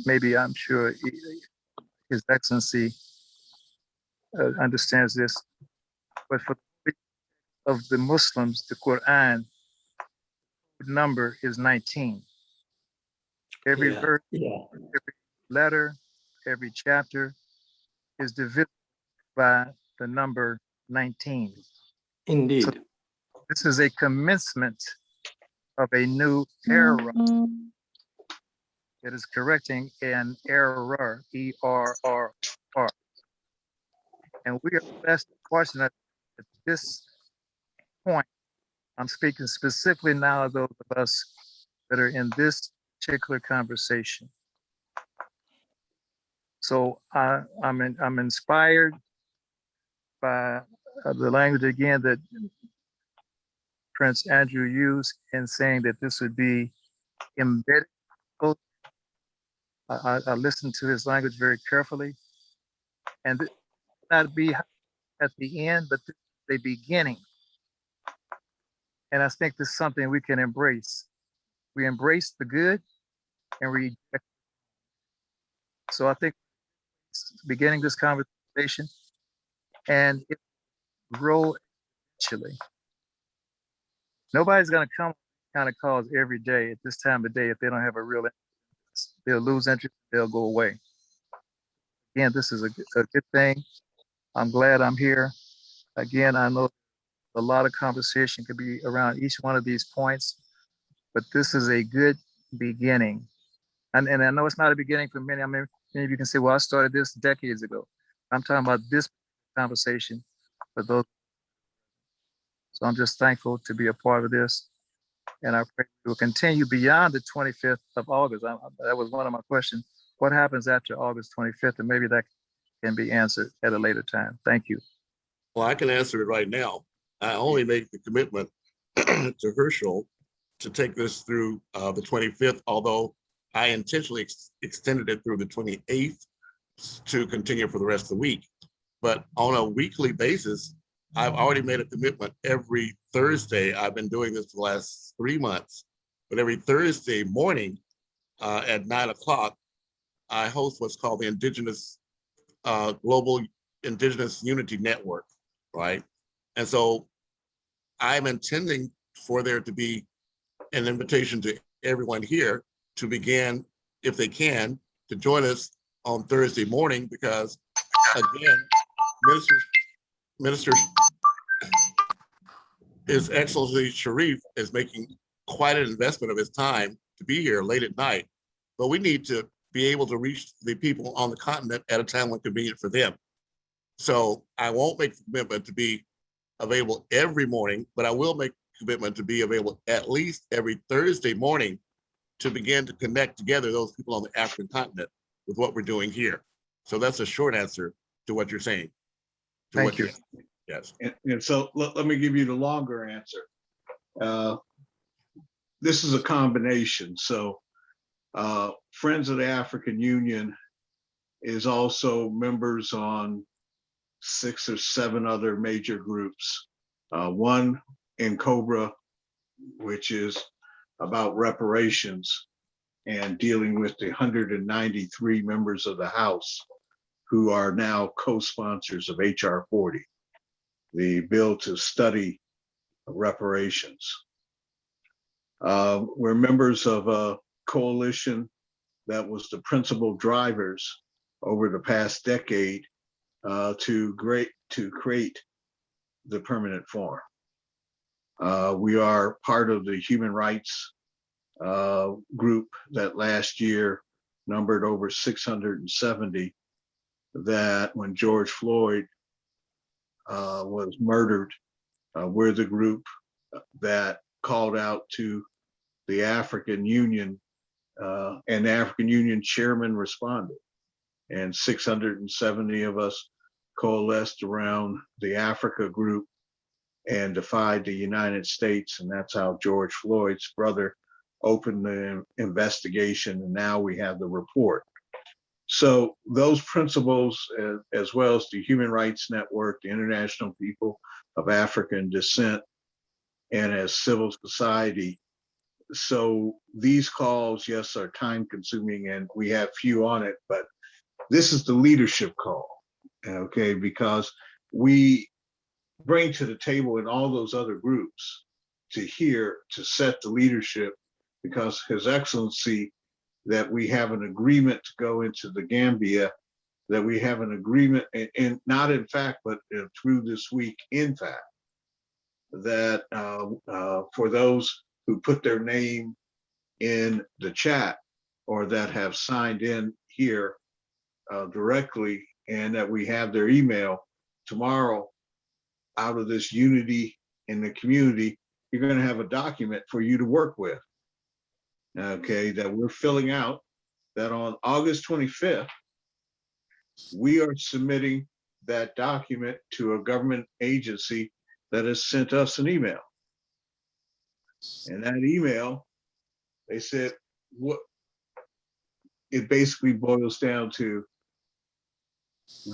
maybe I'm sure His Excellency understands this, but for of the Muslims, the Quran number is 19. Every
Yeah.
verse,
Yeah.
every letter, every chapter is divided by the number 19.
Indeed.
So this is a commencement of a new era that is correcting an error, E-R-R-R. And we are best fortunate at this point. I'm speaking specifically now of those of us that are in this particular conversation. So I'm inspired by the language again that Prince Andrew used in saying that this would be embedded. I listened to his language very carefully, and this will not be at the end, but this is the beginning. And I think this is something we can embrace. We embrace the good and reject. So I think beginning this conversation and it will grow eventually. Nobody's going to come kind of calls every day at this time of day if they don't have a real interest. They'll lose interest, they'll go away. Again, this is a good thing. I'm glad I'm here. Again, I know a lot of conversation could be around each one of these points, but this is a good beginning. And I know it's not a beginning for many. I mean, many of you can say, well, I started this decades ago. I'm talking about this conversation for those. So I'm just thankful to be a part of this. And I pray it will continue beyond the 25th of August. That was one of my questions. What happens after August 25th? And maybe that can be answered at a later time. Thank you.
Well, I can answer it right now. I only make the commitment to Herschel to take this through the 25th, although I intentionally extended it through the 28th to continue for the rest of the week. But on a weekly basis, I've already made a commitment every Thursday. I've been doing this for the last 3 months, but every Thursday morning at 9 o'clock, I host what's called the Indigenous Global Indigenous Unity Network, right? And so I'm intending for there to be an invitation to everyone here to begin, if they can, to join us on Thursday morning, because again, Minister His Excellency Sharif is making quite an investment of his time to be here late at night, but we need to be able to reach the people on the continent at a time when convenient for them. So I won't make the commitment to be available every morning, but I will make a commitment to be available at least every Thursday morning to begin to connect together those people on the African continent with what we're doing here. So that's a short answer to what you're saying.
Thank you.
Yes.
And so let me give you the longer answer. This is a combination. So Friends of the African Union is also members on 6 or 7 other major groups. One in Cobra, which is about reparations and dealing with the 193 members of the House who are now co-sponsors of HR 40, the bill to study reparations. We're members of a coalition that was the principal drivers over the past decade to create the permanent forum. We are part of the human rights group that last year numbered over 670, that when George Floyd was murdered, we're the group that called out to the African Union, and the African Union chairman responded. And 670 of us coalesced around the Africa group and defied the United States. And that's how George Floyd's brother opened the investigation. And now we have the report. So those principles, as well as the Human Rights Network, the International People of African Descent, and as civil society. So these calls, yes, are time consuming and we have few on it, but this is the leadership call, okay? Because we bring to the table in all those other groups to set the leadership, because His Excellency, that we have an agreement to go into the Gambia, that we have an agreement, and not in fact, but through this week, in fact, that for those who put their name in the chat or that have signed in here directly, and that we have their email tomorrow, out of this unity in the community, you're going to have a document for you to work with, okay, that we're filling out, that on August 25th, we are submitting that document to a government agency that has sent us an email. And that email, they said, what it basically boils down to,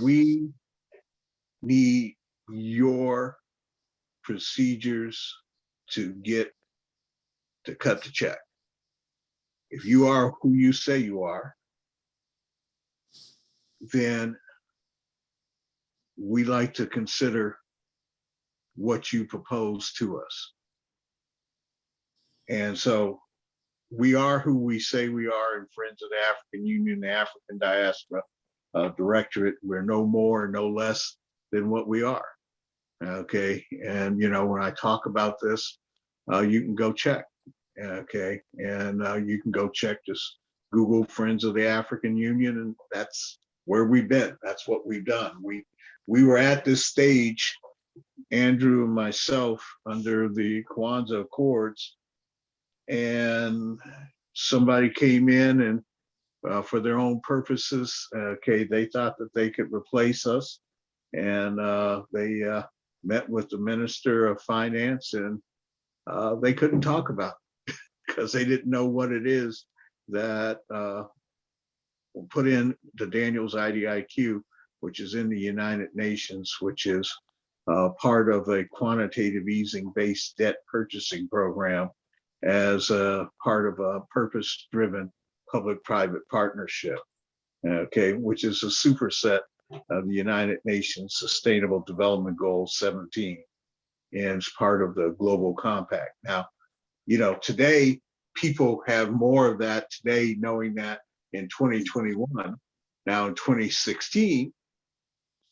we need your procedures to cut the check. If you are who you say you are, then we like to consider what you propose to us. And so we are who we say we are in Friends of the African Union, the African Diaspora Directorate. We're no more, no less than what we are. Okay. And, you know, when I talk about this, you can go check. Okay. And you can go check, just Google Friends of the African Union, and that's where we've been. That's what we've done. We were at this stage, Andrew and myself, under the Kwanzaa Accords, and somebody came in and for their own purposes, okay, they thought that they could replace us, and they met with the Minister of Finance, and they couldn't talk about it because they didn't know what it is that put in the Daniels IDIQ, which is in the United Nations, which is part of a quantitative easing-based debt purchasing program as a part of a purpose-driven public-private partnership, okay, which is a superset of the United Nations Sustainable Development Goal 17, and it's part of the Global Compact. Now, you know, today, people have more of that today, knowing that in 2021, now in 2016,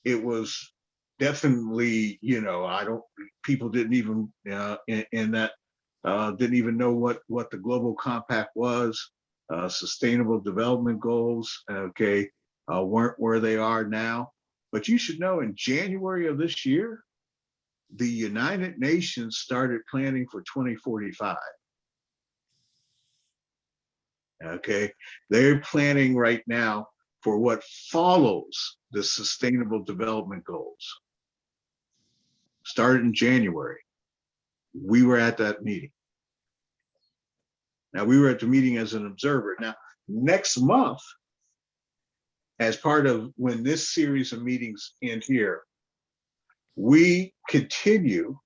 it was definitely, you know, people didn't even, didn't even know what the Global Compact was. Sustainable Development Goals, okay, weren't where they are now. But you should know, in January of this year, the United Nations started planning for 2045. Okay, they're planning right now for what follows the Sustainable Development Goals. Started in January. We were at that meeting. Now, we were at the meeting as an observer. Now, Next month, as part of when this series of meetings end here, we continue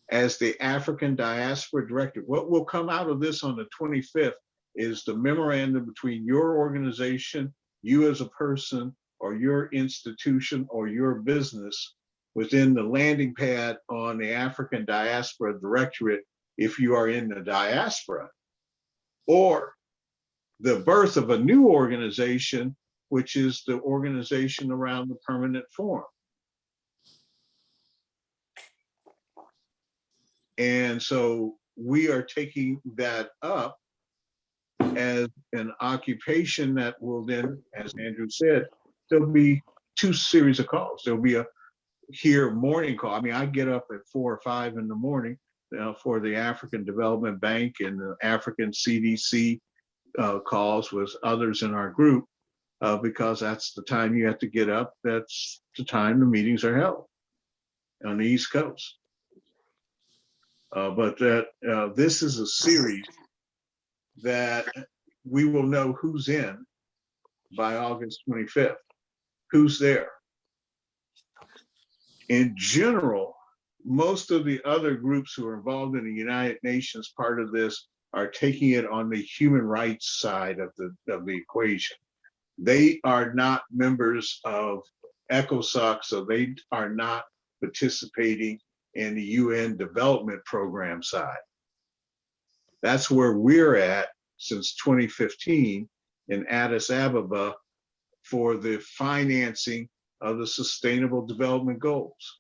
as the African Diaspora Director. What will come out of this on the 25th is the memorandum between your organization, you as a person, or your institution, or your business within the landing pad on the African Diaspora Directorate if you are in the diaspora, or the birth of a new organization, which is the organization around the permanent forum. And so we are taking that up as an occupation that will then, as Andrew said, there'll be two series of calls. There'll be a here morning call. I mean, I get up at 4 or 5 in the morning for the African Development Bank and the African CDC calls with others in our group, because that's the time you have to get up. That's the time the meetings are held on the East Coast. But this is a series that we will know who's in by August 25th, who's there. In general, most of the other groups who are involved in the United Nations part of this are taking it on the human rights side of the equation. They are not members of ECOSOC, so they are not participating in the UN development program side. That's where we're at since 2015 in Addis Ababa for the financing of the Sustainable Development Goals.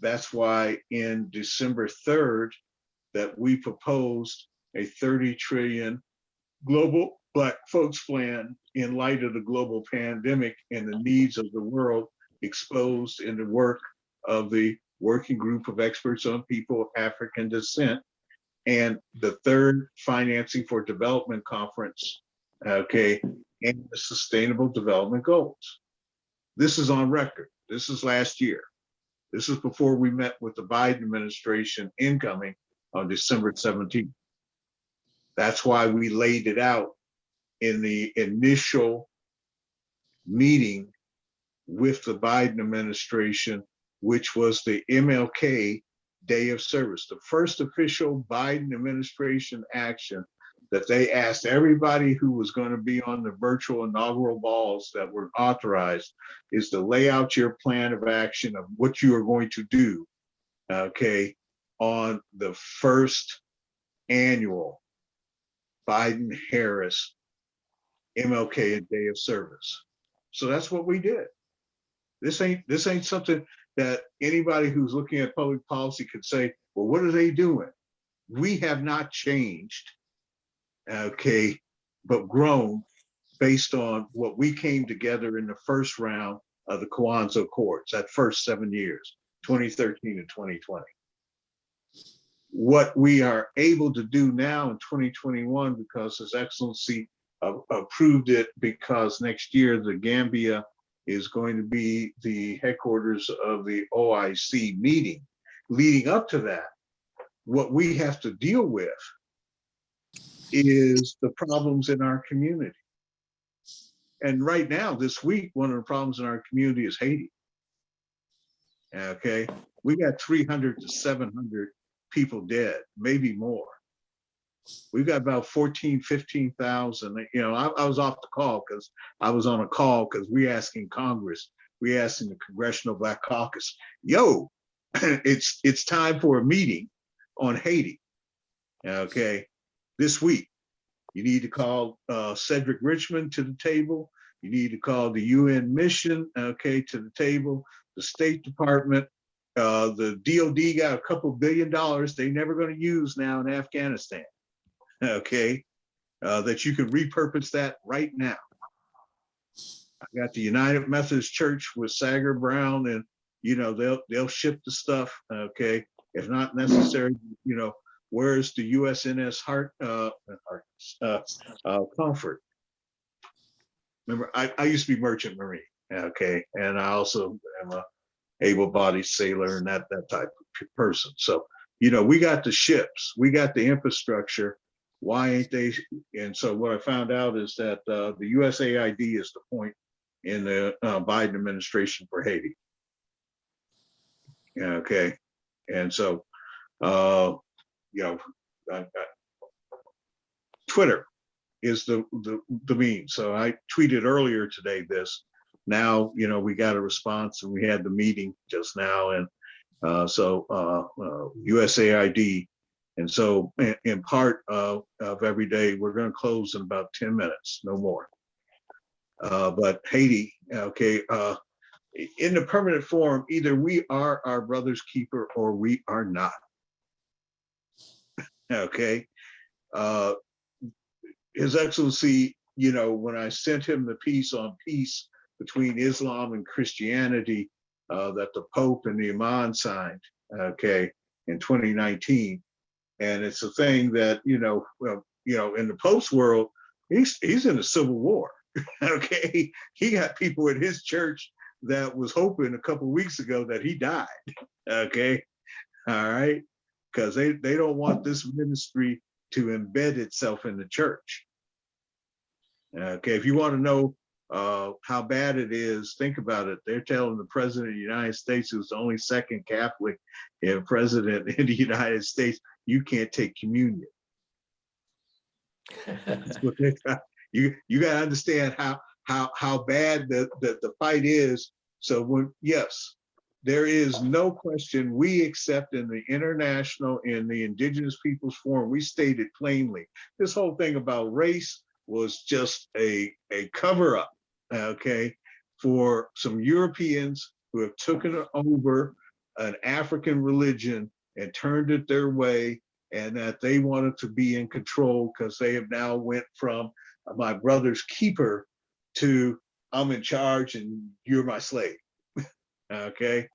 That's why in December 3rd that we proposed a 30 trillion global Black folks plan in light of the global pandemic and the needs of the world exposed in the work of the Working Group of Experts on People of African Descent, and the third Financing for Development Conference, okay, and the Sustainable Development Goals. This is on record. This is last year. This is before we met with the Biden administration incoming on December 17th. That's why we laid it out in the initial meeting with the Biden administration, which was the MLK Day of Service, the first official Biden administration action that they asked everybody who was going to be on the virtual inaugural balls that were authorized is to lay out your plan of action of what you are going to do, okay, on the first annual Biden-Harris MLK Day of Service. So that's what we did. This ain't something that anybody who's looking at public policy could say, well, what are they doing? We have not changed, okay, but grown based on what we came together in the first round of the Kwanzaa Accords, that first 7 years, 2013 and 2020. What we are able to do now in 2021, because His Excellency approved it, because next year the Gambia is going to be the headquarters of the OIC meeting. Leading up to that, what we have to deal with is the problems in our community. And right now, this week, one of the problems in our community is Haiti. Okay, we got 300 to 700 people dead, maybe more. We've got about 15,000. You know, I was off the call because I was on a call because we asking Congress, we asking the Congressional Black Caucus, yo, it's time for a meeting on Haiti. Okay, this week. You need to call Cedric Richmond to the table. You need to call the UN mission, okay, to the table. The State Department, the DOD got a couple $2 billion they're never going to use now in Afghanistan. Okay, that you can repurpose that right now. I got the United Methodist Church with Sager Brown, and you know they'll ship the stuff. Okay, if not necessary, you know, where's the USNS Comfort? Remember, I used to be Merchant Marine. Okay, and I also am a able-bodied sailor and that type of person. So you know, we got the ships, we got the infrastructure. why ain't they? And so what I found out is that the USAID is the point in the Biden administration for Haiti. Okay, and so you know, Twitter is the means. So I tweeted earlier today this. Now, you know, we got a response and we had the meeting just now. And so USAID. And so in part of every day, we're going to close in about 10 minutes, no more. But Haiti, okay, in the permanent form, either we are our brother's keeper or we are not. Okay. His Excellency, you know, when I sent him the piece on peace between Islam and Christianity that the Pope and the Imam signed, okay, in 2019, and it's a thing that, you know, in the Pope's world, he's in a civil war, okay? He got people in his church that was hoping a couple of weeks ago that he died, okay? All right, because they don't want this ministry to embed itself in the church. Okay, if you want to know how bad it is, think about it. They're telling the president of the United States, who's the only second Catholic president in the United States, you can't take communion. You got to understand how bad the fight is. So when, yes, there is no question we accept in the international, in the Indigenous Peoples Forum, we stated plainly, this whole thing about race was just a cover up, okay, for some Europeans who have taken over an African religion and turned it their way, and that they wanted to be in control because they have now went from my brother's keeper to I'm in charge and you're my slave. Okay,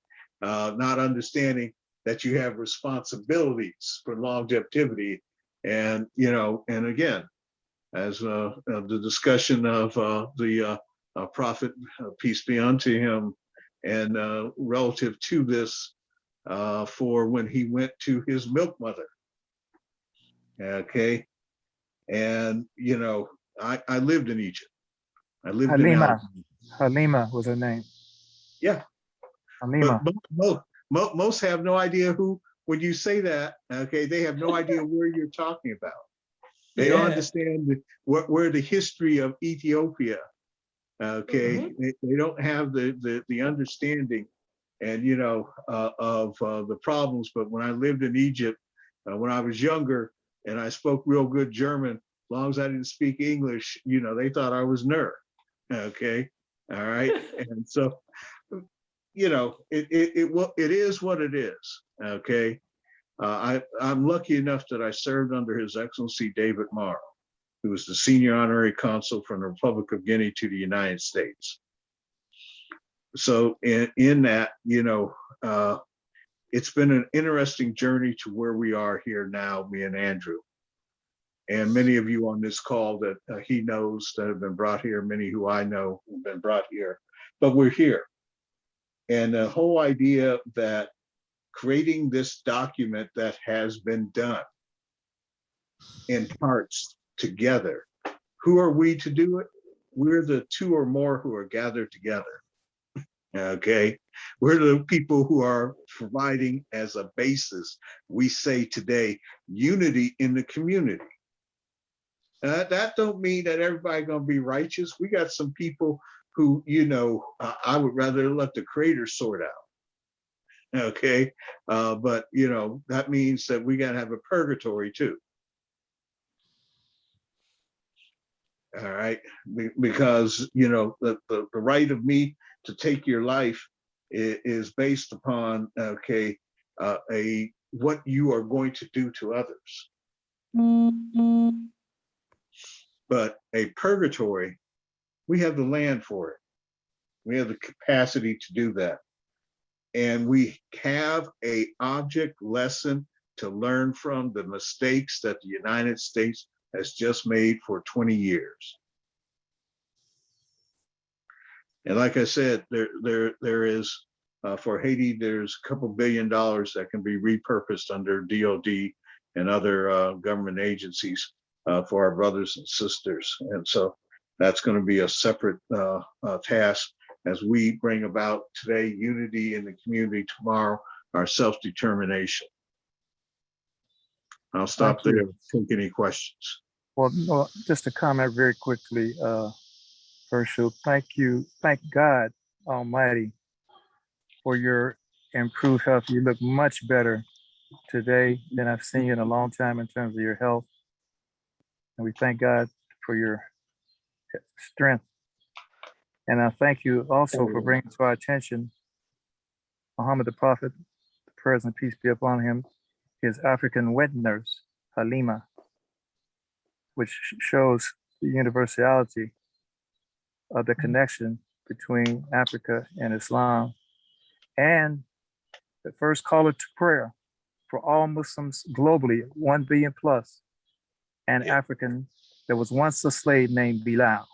not understanding that you have responsibilities for longevity, and you know, and again, as the discussion of the prophet, peace be unto him, and relative to this, for when he went to his milk mother. Okay, and you know, I lived in Egypt. I lived
Halima.
in
Halima was her name.
yeah.
Halima.
But most have no idea who, when you say that, okay, they have no idea where you're talking about. They don't understand where the history of Ethiopia, okay, they don't have the understanding and, you know, of the problems. But when I lived in Egypt, when I was younger and I spoke real good German, as long as I didn't speak English, you know, they thought I was nerd, okay, all right. And so, you know, it is what it is. Okay, I'm lucky enough that I served under His Excellency David Morrow, who was the senior honorary consul from the Republic of Guinea to the United States. So in that, you know, it's been an interesting journey to where we are here now, me and Andrew, and many of you on this call that he knows that have been brought here, many who I know have been brought here, but we're here. And the whole idea that creating this document that has been done in parts together, who are we to do it? We're the two or more who are gathered together. Okay, we're the people who are providing as a basis, we say today, unity in the community. That don't mean that everybody's gonna be righteous. We got some people who, you know, I would rather let the Creator sort out. Okay, but you know, that means that we gotta have a purgatory too. All right, because you know, the right of me to take your life is based upon, okay, what you are going to do to others. But a purgatory, we have the land for it. We have the capacity to do that. And we have an object lesson to learn from the mistakes that the United States has just made for 20 years. And like I said, there is, for Haiti, there's a couple $2 billion that can be repurposed under DOD and other government agencies for our brothers and sisters. And so that's going to be a separate task as we bring about today unity in the community, tomorrow our self-determination. I'll stop
Thank
there.
you.
Take any questions.
Well, no, just to comment very quickly, Herschel, thank you. Thank God Almighty for your improved health. You look much better today than I've seen you in a long time in terms of your health. And we thank God for your strength. And I thank you also for bringing to our attention Muhammad the Prophet, the prayers and peace be upon him, his African wet nurse, Halima, which shows the universality of the connection between Africa and Islam, and the first caller to prayer for all Muslims globally, 1 billion plus, and African. There was once a slave named Bilal.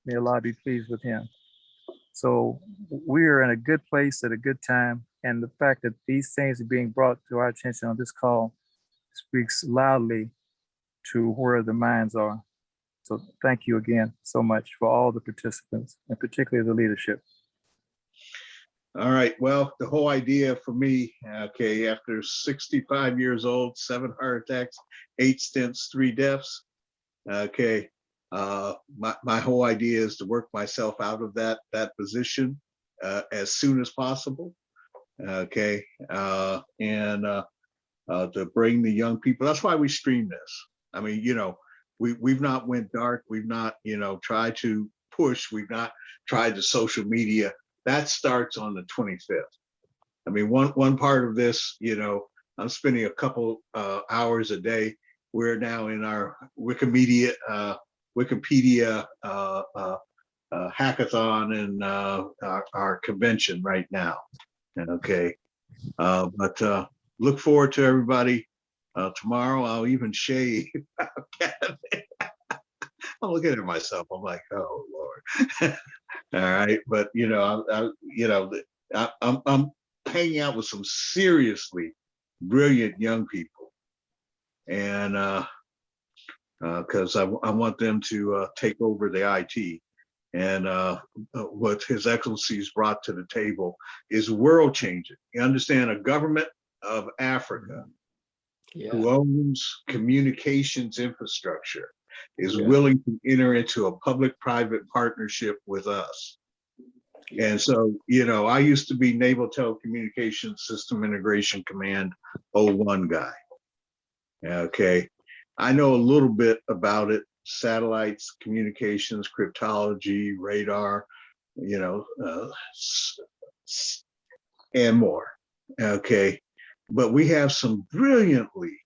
May Allah be pleased with him. So we are in a good place at a good time. And the fact that these things are being brought to our attention on this call speaks loudly to where the minds are. So thank you again so much for all the participants, and particularly the leadership.
All right. Well, the whole idea for me, okay, after 65 years old, 7 heart attacks, 8 stents, 3 deaths, okay, my whole idea is to work myself out of that position as soon as possible, okay, and to bring the young people. That's why we stream this. I mean, you know, we've not went dark. We've not, you know, tried to push. We've not tried the social media. That starts on the 25th. I mean, one part of this, you know, I'm spending a couple hours a day. We're now in our Wikimedia hackathon and our convention right now. And okay, but look forward to everybody. Tomorrow I'll even shave. I'm looking at myself. I'm like, oh Lord. All right, but you know, I'm hanging out with some seriously brilliant young people, and because I want them to take over the IT, and what His Excellency's brought to the table is world changing. You understand, a government of Africa who owns communications infrastructure is willing to enter into a public-private partnership with us. And so, you know, I used to be Naval Telecommunications System Integration Command 01 guy. Okay, I know a little bit about it: satellites, communications, cryptology, radar, you know, and more. Okay, but we have some brilliantly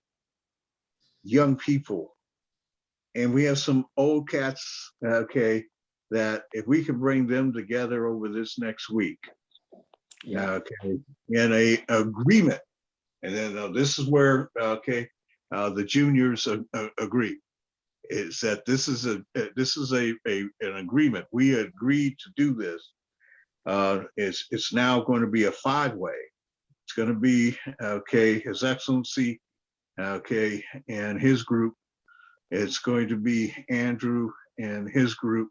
young people, and we have some old cats, okay, that if we can bring them together over this next week, okay, in a agreement, and then this is where, okay, the juniors agree, is that this is an agreement. We agreed to do this. It's now going to be a 5-way. It's going to be, okay, His Excellency, okay, and his group. It's going to be Andrew and his group.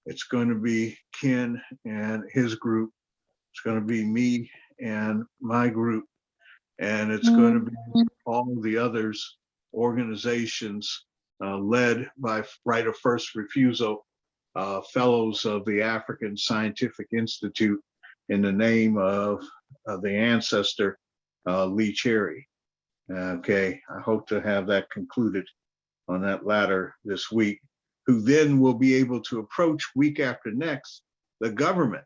It's going to be Ken and his group. It's going to be me and my group. And it's going to be all the others, organizations led by right of first refusal, fellows of the African Scientific Institute in the name of the ancestor, Lee Cherry. Okay, I hope to have that concluded on that ladder this week, who then will be able to approach week after next the government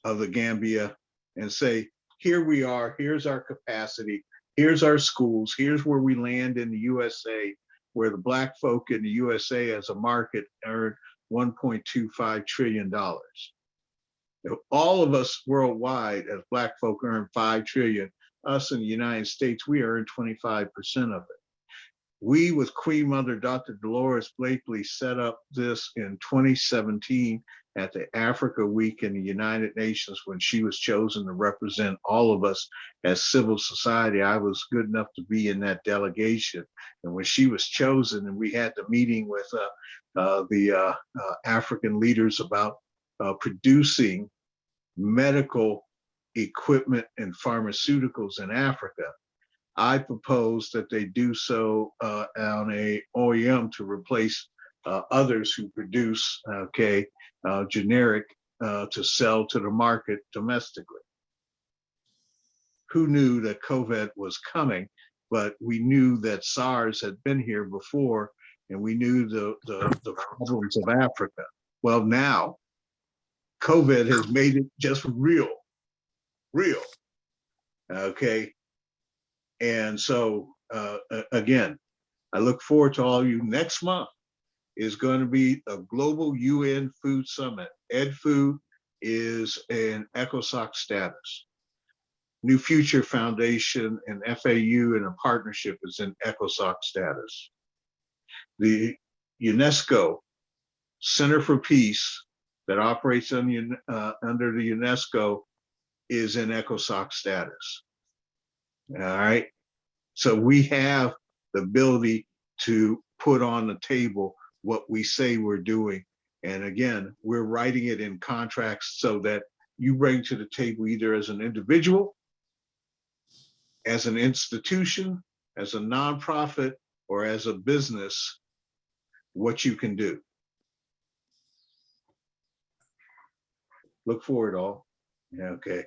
of the Gambia and say, here we are, here's our capacity, here's our schools, here's where we land in the USA, where the Black folk in the USA as a market earn $1.25 trillion. If all of us worldwide as Black folk earn 5 trillion, us in the United States, we earn 25% of it. We, with Queen Mother Dr. Dolores Blakely, set up this in 2017 at the Africa Week in the United Nations when she was chosen to represent all of us as civil society. I was good enough to be in that delegation. And when she was chosen and we had the meeting with the African leaders about producing medical equipment and pharmaceuticals in Africa, I proposed that they do so on a OEM to replace others who produce generic to sell to the market domestically. Who knew that COVID was coming? But we knew that SARS had been here before, and we knew the problems of Africa. Well, now COVID has made it just real. Okay. And so again, I look forward to all of you. Next month is going to be a global UN food summit. EdFood is in ECOSOC status. New Future Foundation and FAU in a partnership is in ECOSOC status. The UNESCO Center for Peace that operates under the UNESCO is in ECOSOC status. All right. So we have the ability to put on the table what we say we're doing. And again, we're writing it in contracts so that you bring to the table either as an individual, as an institution, as a nonprofit, or as a business, what you can do. Look forward all. Yeah, okay.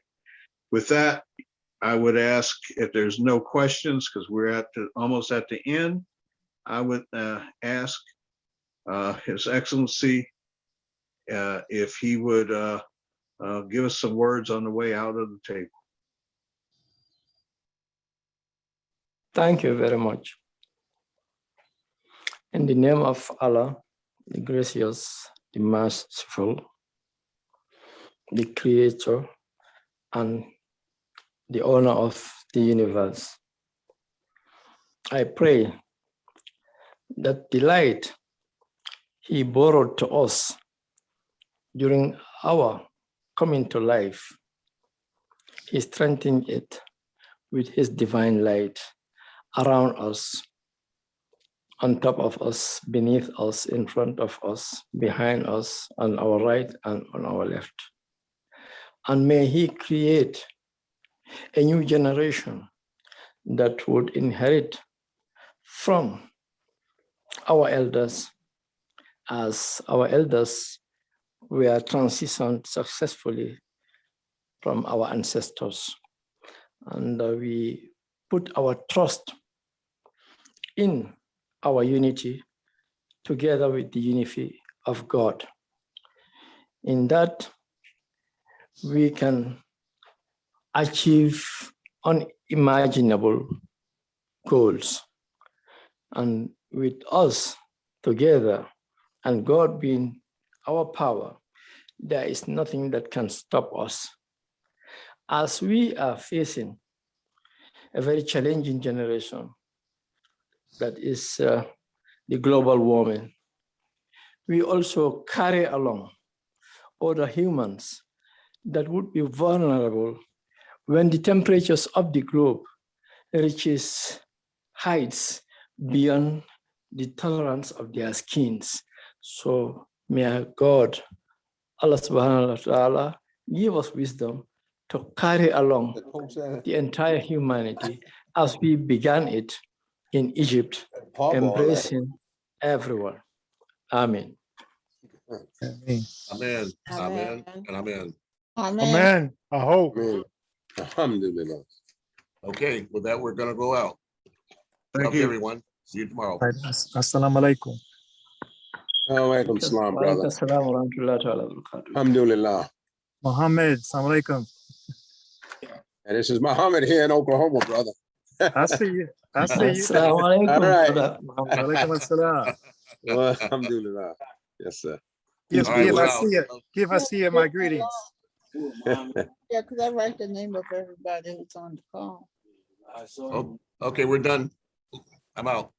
With that, I would ask if there's no questions, because we're almost at the end, I would ask His Excellency if he would give us some words on the way out of the table.
Thank you very much. In the name of Allah, the gracious, the merciful, the creator, and the owner of the universe, I pray that the light he borrowed to us during our coming to life, he strengthened it with his divine light around us, on top of us, beneath us, in front of us, behind us, on our right and on our left. And may he create a new generation that would inherit from our elders, as our elders were transitioned successfully from our ancestors. And we put our trust in our unity together with the unity of God. In that, we can achieve unimaginable goals. And with us together, and God being our power, there is nothing that can stop us. As we are facing a very challenging generation, that is the global warming, we also carry along other humans that would be vulnerable when the temperatures of the globe reaches heights beyond the tolerance of their skins. So may God, Allah subhanahu wa ta'ala, give us wisdom to carry along the entire humanity as we began it in Egypt, embracing everyone. Amen.
Amen.
Amen, amen,
Amen.
and amen.
Amen.
Amen. I hope.
Alhamdulillah.
Okay, with that, we're gonna go out.
Thank
Love
you.
everyone. See you tomorrow.
Assalamu alaikum.
Alaikum salam, brother.
Assalamu warahmatullahi ta'ala wabarakatuh.
Alhamdulillah.
Muhammad, assalamu alaikum.
And this is Muhammad here in Oklahoma, brother.
I see you. I see you.
Assalamu alaikum.
All right.
brother.
Alaikum assalam.
Well, alhamdulillah. Yes, sir.
Give,
All right,
give
we're out.
Asia my greetings.
Yeah, because I write the name of everybody who's on the call.
Oh, okay, we're done. I'm out.